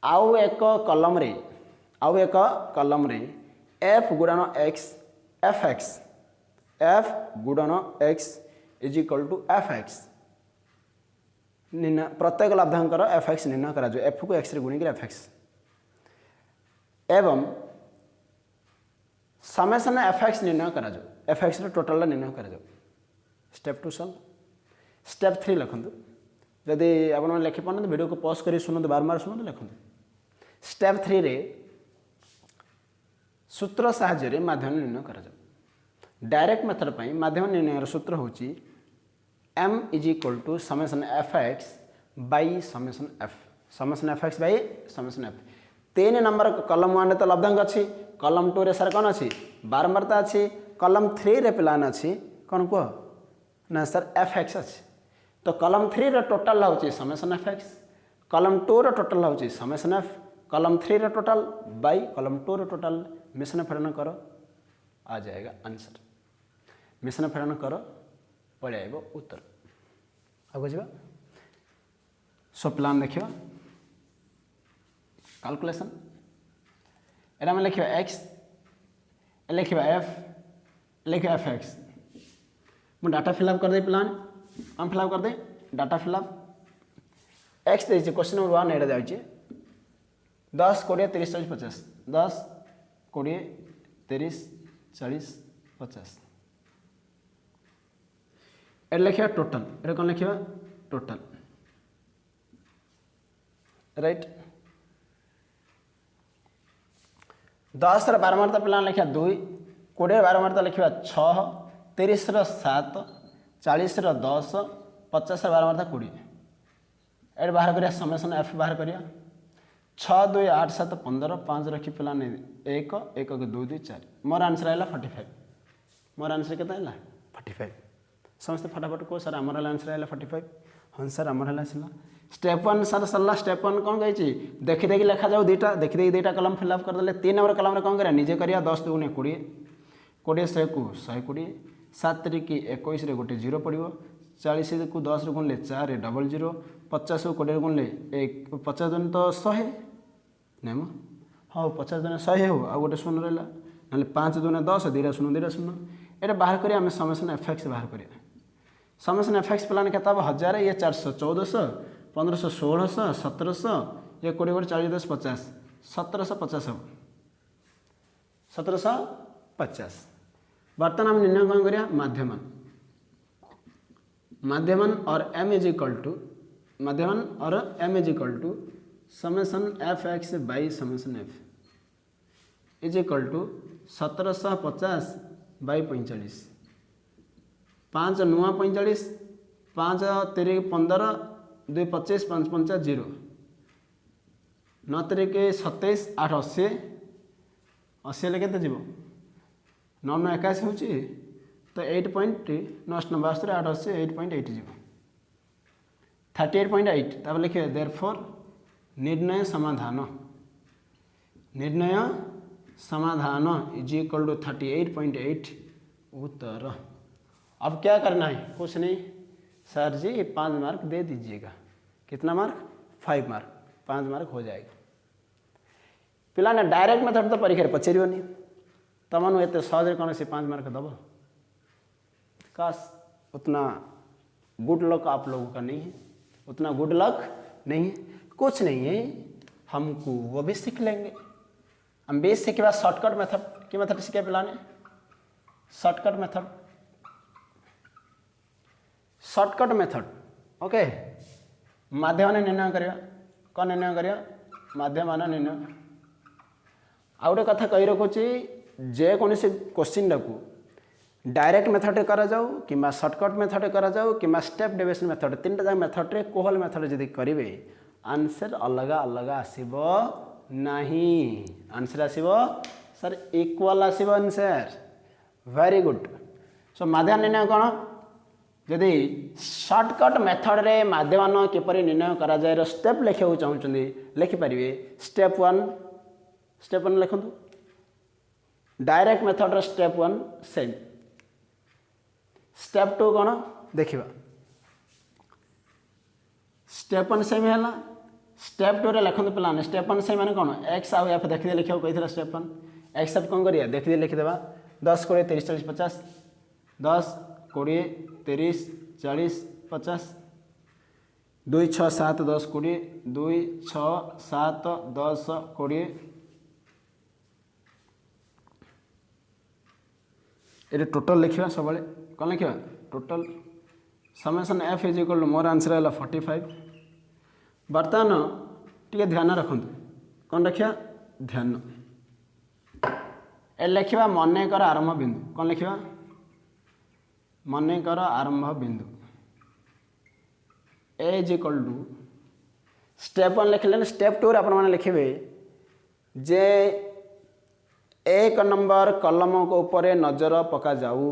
आउ एक कलम रे एफ गुणन एक्स एफ गुणन x is equal to f x प्रत्येक लब्धांकर एफ एक्स निर्णय करा जो एफ को एक्स रे गुणिक एफ एक्स एवं समेसन एफ एक्स निर्णय करा जो एफ एक्स रे टोटल निर्णय करा जो स्टेप 2 सॉल्व स्टेप 3 लिखंतु जदि आपण लिखि पारन वीडियो को पॉज करी सुनंतु बार सुनंतु लिखंतु स्टेप 3 रे सूत्र साहाय्य रे माध्यम निर्णय करा जो डायरेक्ट मेथड पई माध्यम निर्णय सूत्र होची m is equal to summation f x by summation f by summation f 3 नंबर कलम 1 रे तो लब्धांक अच्छी कलम 2 रे सर कौन अच्छी बारंबारता अच्छी कलम 3 रे प्लान अच्छी कौन कह ना सर एफ एक्स अच्छी तो कलम 3 रे टोटल होची समेसन एफ एक्स कलम 2 रे टोटल होची समेसन एफ कलम 3 रे टोटल बाई कलम 2 रे टोटल मिश्रण फेड़न करो आ जाएगा आंसर मिश्रण फेड़न करो पड़े आइब उत्तर आगे जा सो प्लान देखिए कैलकुलेशन एरा में लिखा एक्स लिखा एफ लिखा एफ एक्स मुझे डाटा फिलअप कर दे प्लान हम फिलअप कर दे डाटा फिलअप एक्स दे क्वेश्चन नंबर 1 एटा जाइए 10 20 30 40 50 10 20 30 40 50 ए लिखा टोटल ये कौन लिखा टोटल राइट 10 बारंबारता प्लान लिखा 2 20 बारंबारता लिखा 6 30 7 40 10 50 बारंबारता 20 ए बाहर करिया समेसन एफ बाहर करिया 6 2 8 7 15 5 रखी प्लान 1 1 2 2 4 मोर आंसर आइला 45 मोर आंसर केता आइला 45 समस्त फटाफट को सर आमर आंसर आइला 45 हाँ सर आमर आइला स्टेप 1 सर सरला स्टेप 1 कौन कही देखी देखी लिखा जाऊ दुईटा देखी देखी दुईटा कलम फिलअप कर देले 3 नंबर कलम रे कौन करिया निजे करिया 10 2 20 20 100 को 120 7 की 21 रे गोटे 0 पड़ो 40 को 10 रे गुणले 4 रे डबल 0 50 को 20 गुणले 50 जन तो 100 नहीं मो हाँ 50 जन 100 हो आ गोटे 0 रहा ना 5 2 10 2 0 2 0 ये बाहर करिया आम समेसन एफ एक्स बाहर करिया समेसन एफ एक्स प्लान के 1000 ये 400 1400 1500 1600 1700 ये 20 40 10 50 1750 हम 1750 बर्तमान हम निर्णय कौन करिया माध्यमन और m इज इक्वल टू माध्यमन और m is equal to summation f x by summation F is equal to 1750 by 45 5 नुआ 45 5 3 15 2 25 5 5 0 9 3 27 8 80 80 ले केते जीवो 9 9 81 होची तो 8.9 नंबर 8 80 8.8 जीवो 38.8 तब लिखे देयरफॉर निर्णय समाधान इज इक्वल टू 38.8 उत्तर। अब क्या करना है? कुछ नहीं सर जी 5 मार्क दे दीजिएगा। कितना मार्क? 5 मार्क। 5 मार्क हो जाएगा। पिलाने डायरेक्ट मेथड तो परीक्षा पचारिबनी तुमनु एत सहज कौन से 5 मार्क दब? काश उतना गुड लक आप लोगों का नहीं है, उतना गुड लक नहीं है। कुछ नहीं है, हमको वो भी सीख लेंगे। हम बेस से के बाद शॉर्टकट मेथड की मेथड सीखे पिलाने। Shortcut method, shortcut method okay. माध्यम निर्णय करिया। कौन निर्णय करिया? माध्यम निर्णय। आ गोटे कथा कही रखुची, जेकोसी क्वेश्चन टाकू डायरेक्ट मेथड करा जाऊ कि शॉर्टकट मेथड करा जाऊ कि स्टेप डेविएशन मेथड, 3टा जाक मेथड रे कोहल मेथड जदि करेंगे आंसर अलग अलग आसीबो नहीं। आंसर आसीबो सर इक्वल आसीबो आंसर। Very good. सो माध्यम निर्णय कौन? जदि शॉर्टकट मेथड रे माध्यम किपरि निर्णय करा जाए स्टेप लिखा चाहते लिखिपारे। स्टेप 1 लिखु। डायरेक्ट मेथड रे स्टेप 1 सेम। स्टेप 2 कौन देखिए? स्टेप 1 सेम है। स्टेप 2 रे लिखते पे स्टेप 1 सेम मैंने कौन? एक्स आउ एफ देखिए लिखा कही स्टेप 1। एक्स एफ कौन करिए देखिए लिखिदेवा 10 20 30 40 50 10 20 30 40 50 2 6 7 10 20 2 6 7 10 20 ये टोटल लिखा सब कौन लिखा? Total summation F is equal to मोर आंसर है 45। बर्तमान टी ध्यान रखु कौन रखा? ध्यान ए लिखा मन कर आरंभ बिंदु। कौन लिखा? मन कर आरंभ बिंदु ए इज इक्वल टू स्टेप 1 लिखले। स्टेप 2 आप लिखे जे 1 नंबर कलम को ऊपर नजर पका जाऊ।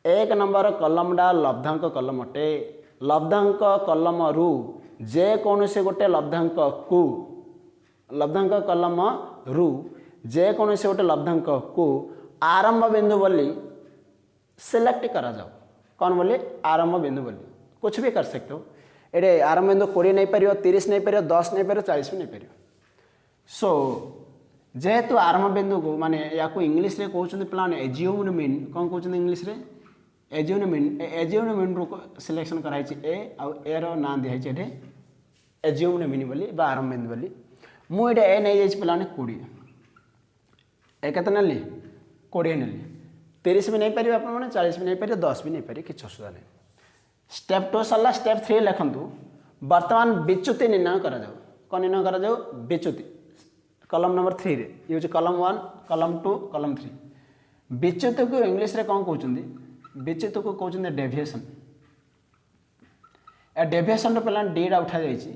1 नंबर कलमटा लब्धांक कलम अटे। लब्धांक कलम रु जेकोसी गोटे लब्धांक को लब्धांक कलम रु जेकोसी गोटे लब्धांक को आरंभ बिंदु बोली सिलेक्ट करा जाओ। कौन बोली? आरंभ बिंदु बोली। कुछ भी कर सकते हो। ये आरंभ बिंदु 20 नहीं पार, 30 नहीं पार, 10 नहीं पार, 40 भी नहीं पार। सो जेहेतु आरंभ बिंदु को माने या इंग्लीश रे कहते प्लान एज्यूम्ड मीन। कौन कहते इंग्लीश रे? Assumed mean. एज्यूम्ड मीन रू सिलेक्शन कराई ए आउ ए रो ना दिखाई ये एज्यूम्ड मीन बोली बा आरंभ बिंदु बोली। मुझे ए नहीं जाइए प्लान 20 ए के नेली 20 नेली। 30 भी नहीं पारे आपने 40 भी नहीं पारे 10 भी नहीं पारे किसी असुविधा नहीं। स्टेप 2 सरला। स्टेप 3 लिखु बर्तमान विच्युति निर्णय करा जाओ। कौन निर्णय करा जाओ? विच्युति। कलम नंबर 3 रे ये हूँ कलम 1 कलम 2 कलम 3। विच्युत को इंग्लीश रे कौन कहते? विच्युत को कहते डेविएशन। ए डेविएशन रो पे डी उठा जाइए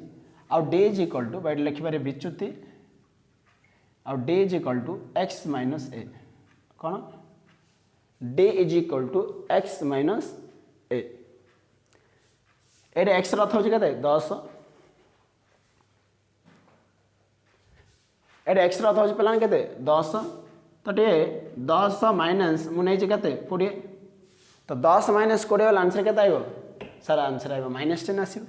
आउ डी इज इक्वल टू बैठ लिखिपारे विच्युति आउ D is equal to X minus A. कौन? D is equal to X minus A. ये एक्स रथ होचे 10। ये एक्स रथ होचे पे के 10 तो टे 10 माइनस मुझे के 20 तो 10 माइनस 20 वाला आंसर के आयो? सर आंसर आयो -10 आसो।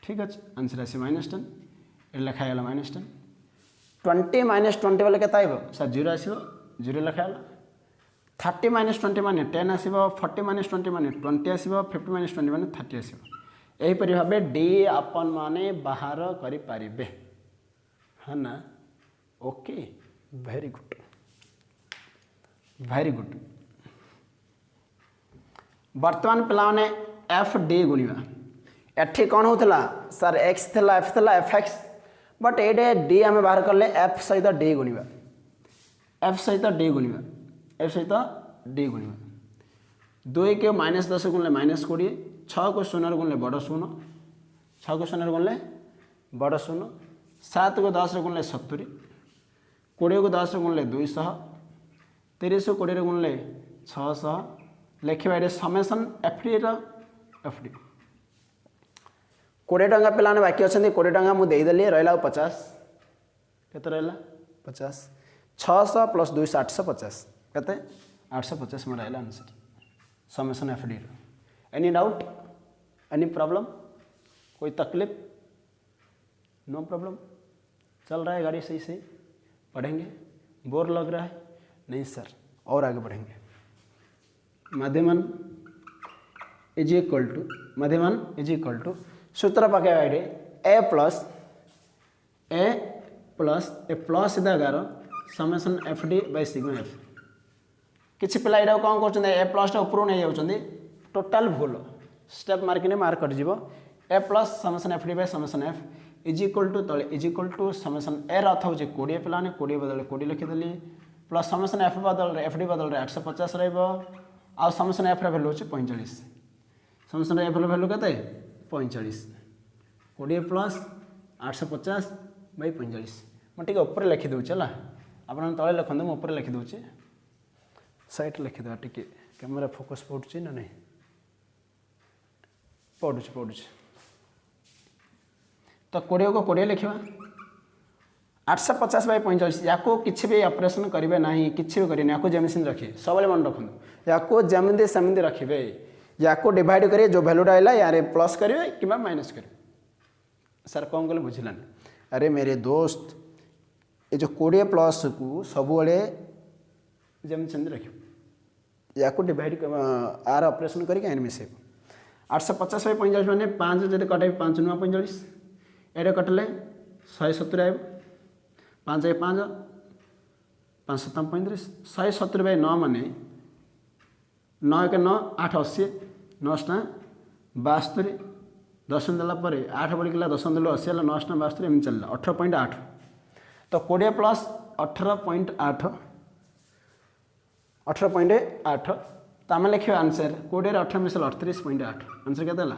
ठीक अच्छे आंसर आस -10 ये लिखागला -10। 20 माइनस 20 वाले के आयो? सर 0 आसो 0 लिखागला। 30 माइनस 20 माने 10 आसो। 40 माइनस 20 माने 20 आसो। 50 माइनस 20 माने 30 आसो। यहीपरि भाव डी आपण माने बाहर करें है ना? Okay very good very good. बर्तमान पे एफ डी गुणिया एठी कौन होता? सर एक्स थिला एफ थिला एफ एक्स बट ये डी आम बाहर कले एफ सहित डी गुणिया। एफ सहित डी गुणिया। एफ सहित डी गुणिया। 2 के -10 गुणले -20। 6 को 0 गुणले बड़ 0। 6 को 0 गुणले बड़ 0। 7 को 10 गुणले 70। 20 को 10 गुणले 200। 30 को 20 गुणले 600। लिखा ये summation F D F D 20 टंका पे बाकी अच्छा 20 टंका मुझे देदेली रहा 50 के रहा 50 600 प्लस 200 850 कहते 850 में रहा answer summation F D. Any doubt, any problem, कोई तकलीफ? नो प्रॉब्लम, चल रहा है गाड़ी सही से? पढ़ेंगे? बोर लग रहा है? नहीं सर, और आगे बढ़ेंगे। माध्यमन इज इक्वल टू सूत्र पकेगा ये ए प्लस ए प्लस इधर summation F D by sigma F. किसी पिला यहाँ कौन कर ए प्लसटा ऊपर नहीं जाऊँच टोटाल भूल स्टेप मार्किने मार्क कटिଯିବ। A plus summation F D by summation F is equal to तले is equal to summation A अर्थ हो 20 पिलाने 20 बदल 20 लिखिदेली प्लस समेसन एफ बदल एफ डी बदल 850 रहा समेसन एफ भैल्यू हो 45। समेसन एफ भैल्यू के 45 20 प्लस 850 बाई 45 मुझे ऊपर लिखिदे है आप तले लिखते मुझे ऊपर लिखिदे साइड लिखिदेवा टी कैमेरा फोकस पड़ुची ना नहीं पड़ुची तो 20 को 20 लिखा 850 बाई 45 या किसी भी ऑपरेशन करेंगे ना किसी भी करेंगे या जमी रखिए सब मन रखुद या जमी सेमती रखिए या डिवाइड करेंगे जो भैल्यूटा है यार प्लस करेंगे कि माइनस करेंगे। सर कौन कले बुझिलानी? अरे मेरे दोस्त ये जो 20 प्लस को सब जमी सेमती रखिए या डिवाइड आर ऑपरेशन करके आन मिसेब 850 बाई 45 मैंने 5 जब कटे 5 नुआ 45 ये कटले 170 आए 5 1 5 5 7 35 170 बाई 9 माने 9 1 9 8 80 9 72 10 देला 8 बढ़िया 10 देल 80 है 9 72 एम चलला 18.8 तो 20 प्लस 18.8 18.8 तो आम लिखे आंसर 20 18 मिसल 38.8 आंसर क्या देला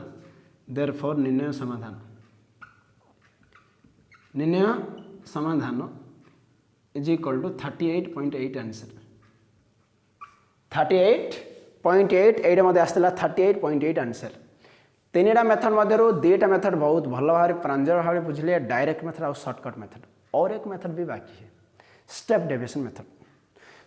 देयर फॉर निर्णय समाधान इज इक्वल टू 38.8 आंसर 38.8 एटा मते आसला 38.8 आंसर। तीनटा मेथड मध्य दुईटा मेथड बहुत भल भाव प्रांजल भाव बुझिले डायरेक्ट मेथड और शॉर्टकट मेथड और एक मेथड भी बाकी है स्टेप डेविएशन मेथड।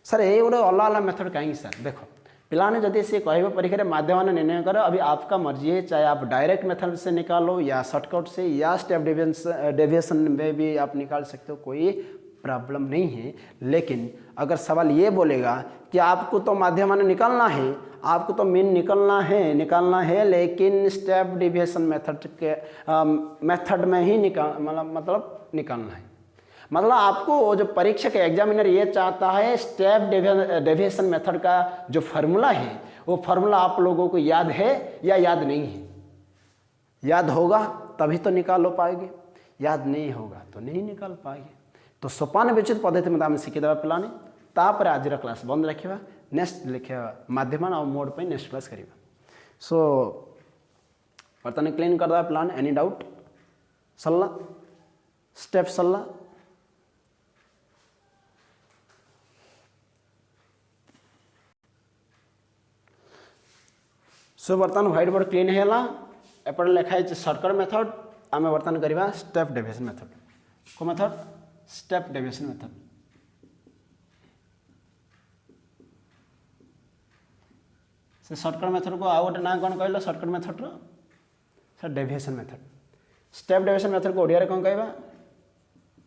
सर ये गोटे अलग अलग मेथड कहीं सर देखो पिलाने जदि सी कह परीक्षा माध्यम निर्णय करो अभी आपका मर्जी है चाहे आप डायरेक्ट मेथड से निकालो या शॉर्टकट से या स्टेप डेविएशन में भी आप निकाल सकते हो कोई प्रॉब्लम नहीं है। लेकिन अगर सवाल ये बोलेगा कि आपको तो माध्यम निकालना है आपको तो मीन निकालना है लेकिन स्टेप डेविएशन मेथड के मेथड में ही मतलब निकालना है मतलब आपको जो परीक्षक एग्जामिनर ये चाहता है स्टेप डेविएशन मेथड का जो फार्मूला है वो फार्मूला आप लोगों को याद है या याद नहीं है। याद होगा तभी तो निकाल पाएंगे याद नहीं होगा तो नहीं निकाल पाएंगे। तो सोपान विचित पद्धति में आम शिखीदेवा पिलाने तापर आज क्लास बंद रखा नेक्स्ट लिखा माध्यम और मोड पर नेक्स्ट क्लास करिबा। सो बर्तमान क्लीन करदेवा प्लान एनी डाउट सरला स्टेप सरला सो बर्तमान व्हाइट बोर्ड क्लीन है एपटे लिखाई शॉर्टकट मेथड आम बर्तमान करवा स्टेप डेविएशन मेथड को मेथड स्टेप डेविएशन मेथड। से शॉर्टकट मेथड को आउ गोटे ना कौन कहल शॉर्टकट मेथड रो sir deviation method. Step deviation method को ओडिया कौन कहवा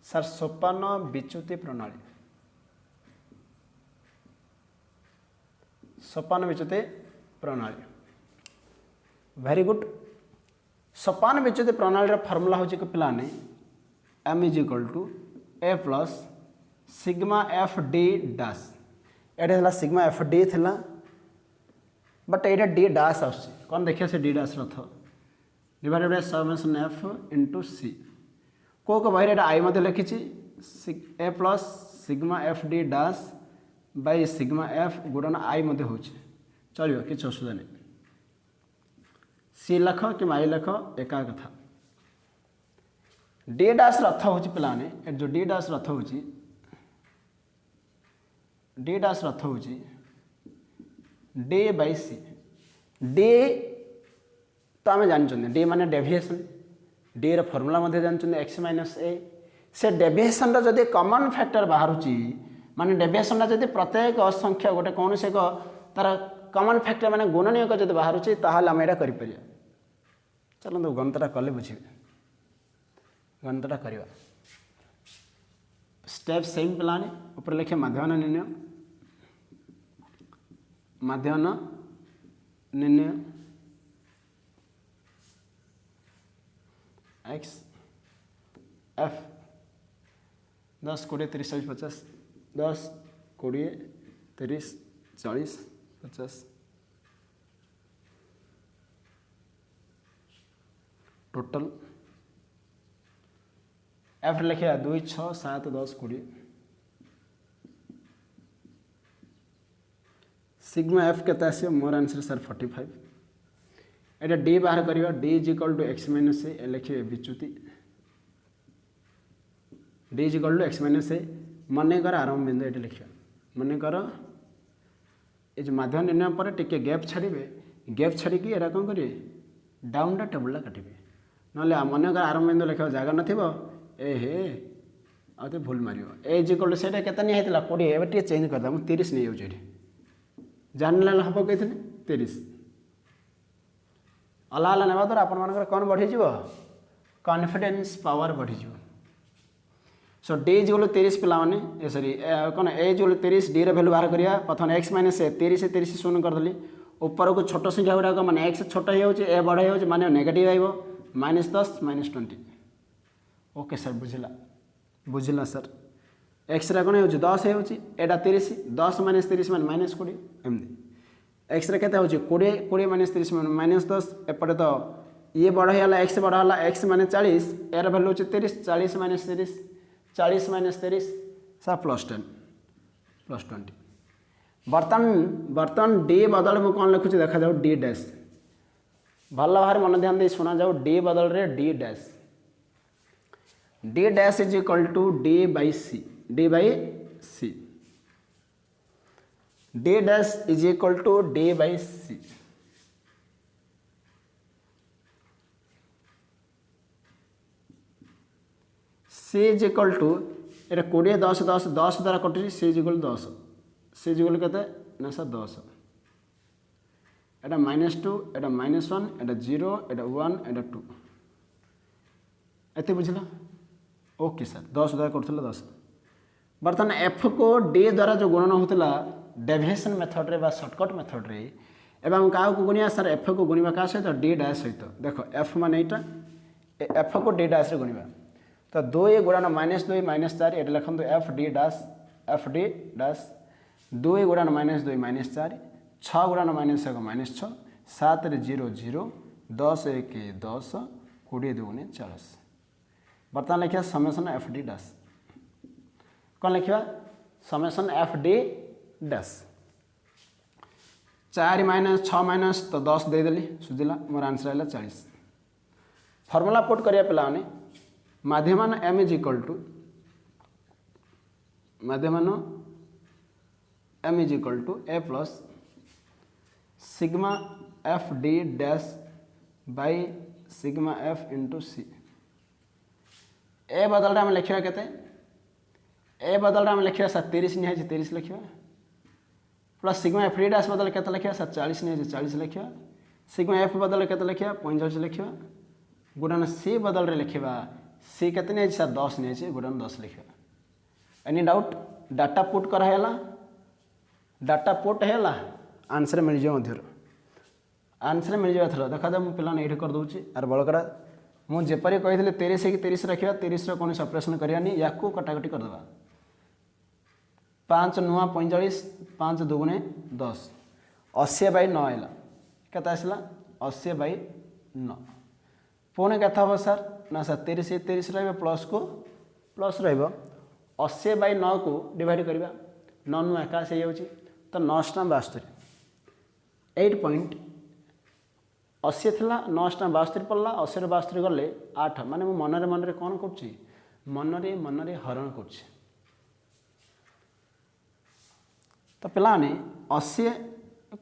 सर सोपान विच्युति प्रणाली सोपान विच्युति प्रणाली वेरी गुड। सोपान विच्युति प्रणाली फॉर्मूला हूँ पिलाने M is equal to A plus sigma F D dash ये सिग्मा एफ डी थिला बट ये डी डैश आस कौन देखिए से डी डैश रथ divided by summation F into C को बहर आई मत लिखी A plus sigma F D dash by sigma F गुणन आई मत हो चलो किसी असुविधा नहीं सी लख कि आई लख एका कथा डी डैश रथ हूँ पिलाने जो डी डैश रथ हूँ डी बाई सी डी तो आम जानते डी माने डेविएशन डी फॉर्मूला जानते एक्स माइनस ए से डेविएशन जदि कॉमन फैक्टर बाहर माने डेविएशनटा जदि प्रत्येक संख्या गोटे कौन से एक तार कमन फैक्टर माने गुणनीयक जब बाहर ताहले आम यहाँ कर चलते गणितटा कले बुझे गणितटा करवा स्टेप सेम पिलाने ऊपर लिखे माध्याह्न निर्णय माध्याह्न निर्णय एक्स एफ 10 20 30 40 50 10 20 30 40 50 टोटल एफ लिखे 2 6 7 10 20 सिग्मा एफ के आस मोर आंसर सर 45 एटा डी बाहर करवा D is equal to X minus A लिखे विच्युति D is equal to X minus A मनकर आरंभ बिंदु ये लिखा मनकर ये माध्यम निर्णय पर टिके गैप छाड़े गैप छाड़ी एटा कौन करेंगे डाउनटा टेबुलटा काटे ना मनकर आरंभ बिंदु लिखा जगह न ए हे आते भूल मार ए इज इक्वल टू से केते नहीं होता 20 एवं टे चेंज करदा मु 30 नहीं जाऊँ ये जानला हम कहते 30 अला अला ना द्वारा आपण कौन बढ़ीज कॉन्फिडेंस पावर बढ़ीज so D is equal to 30 पे सॉरी कौन A is equal to 30 D value बाहर करिया प्रथम एक्स माइनस ए 30 30 शून्य करदेली ऊपर को छोट संख्या गुड़ाक मैंने एक्स छोट हो बड़ हो माने नेगेटिव आइब -10 -20 ओके सर बुझला बुझला सर एक्स कौन हो 10 होटा 30 10 - 30 माने -20 एमती एक्स रे 20 20 - 30 -10 एपटे तो ये बड़ा एक्स बड़ा एक्स माने 40 यार वैल्यू हो 30 40 - 30 40 - 30 सर +10 +20 बर्तन डी बदल में कौन लिखुची देखा जाओ डी डैश भल भाव मन ध्यान दे शुणा जाओ डी बदल रे D dash is equal to D by C D dash is equal to D by C C is equal to ये 20 10 10 10 द्वारा कटुची C is equal 10 C is equal केते ना सर 10 एटा -2 एटा -1 एटा 0 एटा 1 एटा 2 एते बुझला ओके सर 10 द्वारा कटुला 10 बर्तमान एफ को डी द्वारा जो गुणन होता डेविएशन मेथड रे बा शॉर्टकट मेथड रे एवं क्या गुणिया सर एफ को गुणवा क्या सहित डी डैश सहित देख एफ मान यहाँ एफ को डी डैश रे गुणवा तो 2 गुणन -2 -4 ये लिखु एफ डी डैश 2 गुणन -2 -4 6 गुणन -1 -6 7 रे 0 0 10 1 10 20 2 40 बर्तमान लिखा समेसन एफ डी डैश कौन लिखा समेसन एफ डी डैश 4 - 6 - तो 10 देदेली सुझला मोर आंसर है 40 फर्मूला पुट करिया पे माध्यमान एम इज इक्वल टू माध्यमान M is equal to A plus sigma F D dash by sigma F into C A बदलटा आम लिखा के ए बदलटा आम लिखा सर 30 नहीं 30 लिखा plus sigma F D dash बदल के लिखा सर 40 नहीं 40 लिखा सिग्मा एफ बदल के लिखा 45 लिखा गुणन सी बदल रे लिखा सी के नहीं सर 10 नहीं गुणन 10 लिखा एनी डाउट डाटा पुट कराला डाटा पुट है आंसर मिल जाए आंसर मिल जाए थर देखा मुझे पिला ये करदे आर बड़कड़ा मुझे कही 30 कि 30 रखा 30 कौन ऑपरेशन करानी या कटाकटी करदे 5 नुआ 45 5 2 10 80/9 है केत आसला 80/9 पुणी के सर ना सर 30 30 प्लस को प्लस र80/9 को डिवाइड करवा 9 नु 81 हो तो 9 72 8.80 था 9 72 पड़ला 80 72 गले 8 माने मनरे मनरे कौन कर मनरे मनरे हरण कर तो पाने 80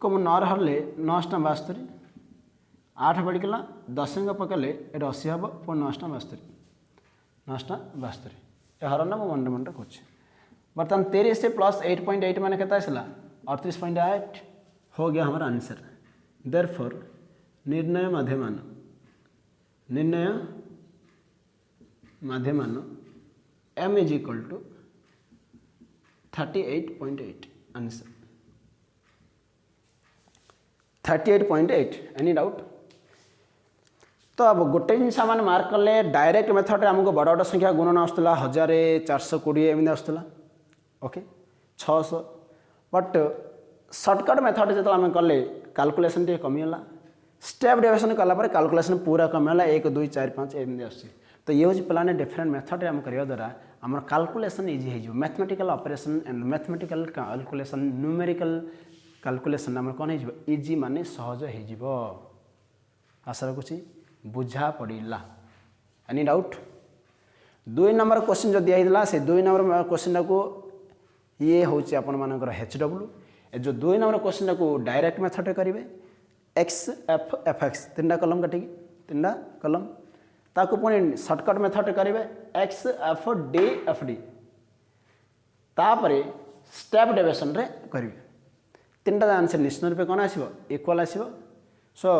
को 9 हरले 9 72 8 बढ़िकला 10 पकड़े ये 80 हम पुणी 9 72 9 72 ये हरण मुझे मन मन कर बर्तमान 13 से प्लस 8.8 मैंने कहता है 38.8 हो गया हमारा आंसर। देयरफॉर निर्णय माध्यमान m is equal to 38.8 answer 38.8। Any doubt? तो अब गोटे जिन आम मार्क कले डायरेक्ट मेथड आमको बड़ बड़ संख्या गुणन आसला 1420 एमती आसला ओके 600 बट सर्टकट मेथड जो आम कले कैलकुलेशन टे कमीगला स्टेप डेविएशन कलापर कैलकुलेशन पूरा कमीगला 1 2 4 5 एमती आस। तो ये हूँ पे डिफरेंट मेथड आम करने द्वारा आम कैलकुलेशन इजी हो mathematical operation and mathematical calculation numerical calculation आम कौन हो इजी माने सहज हो। आशा रखुची बुझा पड़ा। Any doubt? 2 नंबर क्वेश्चन जो दिखाई से 2 नंबर क्वेश्चन को ये हूँ आपण मानकर HW जो 2 नंबर क्वेश्चन को डायरेक्ट मेथड करेंगे एक्स एफ एफ एक्स 3टा कलम काटिकी 3टा कलम ताकू पुणी सर्टकट मेथड करेंगे x F D F D तापर स्टेप डेविएशन रे करेंगे 3टा आंसर निश्चित रूप कौन आसो इक्वाल आसो। सो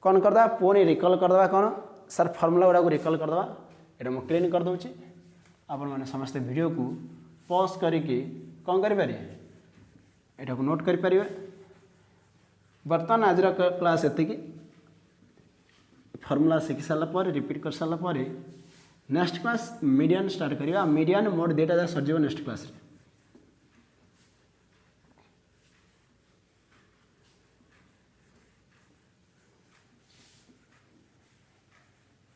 कौन करदा पुणी रिकल करदे कौन सर फर्मूला गुड़ा रिकल करदे ये मुझे क्लीन कर दूँ आपण मैंने समस्ते वीडियो को पॉज करके कौन करें यहाँ को नोट करें। बर्तमान आज क्लास एति फर्मूला शिखी सारापर रिपीट कर सारापर नेक्स्ट क्लास मीडियन स्टार्ट करिया मीडियन मोड 2टा सरजिव नेक्स्ट क्लास रे।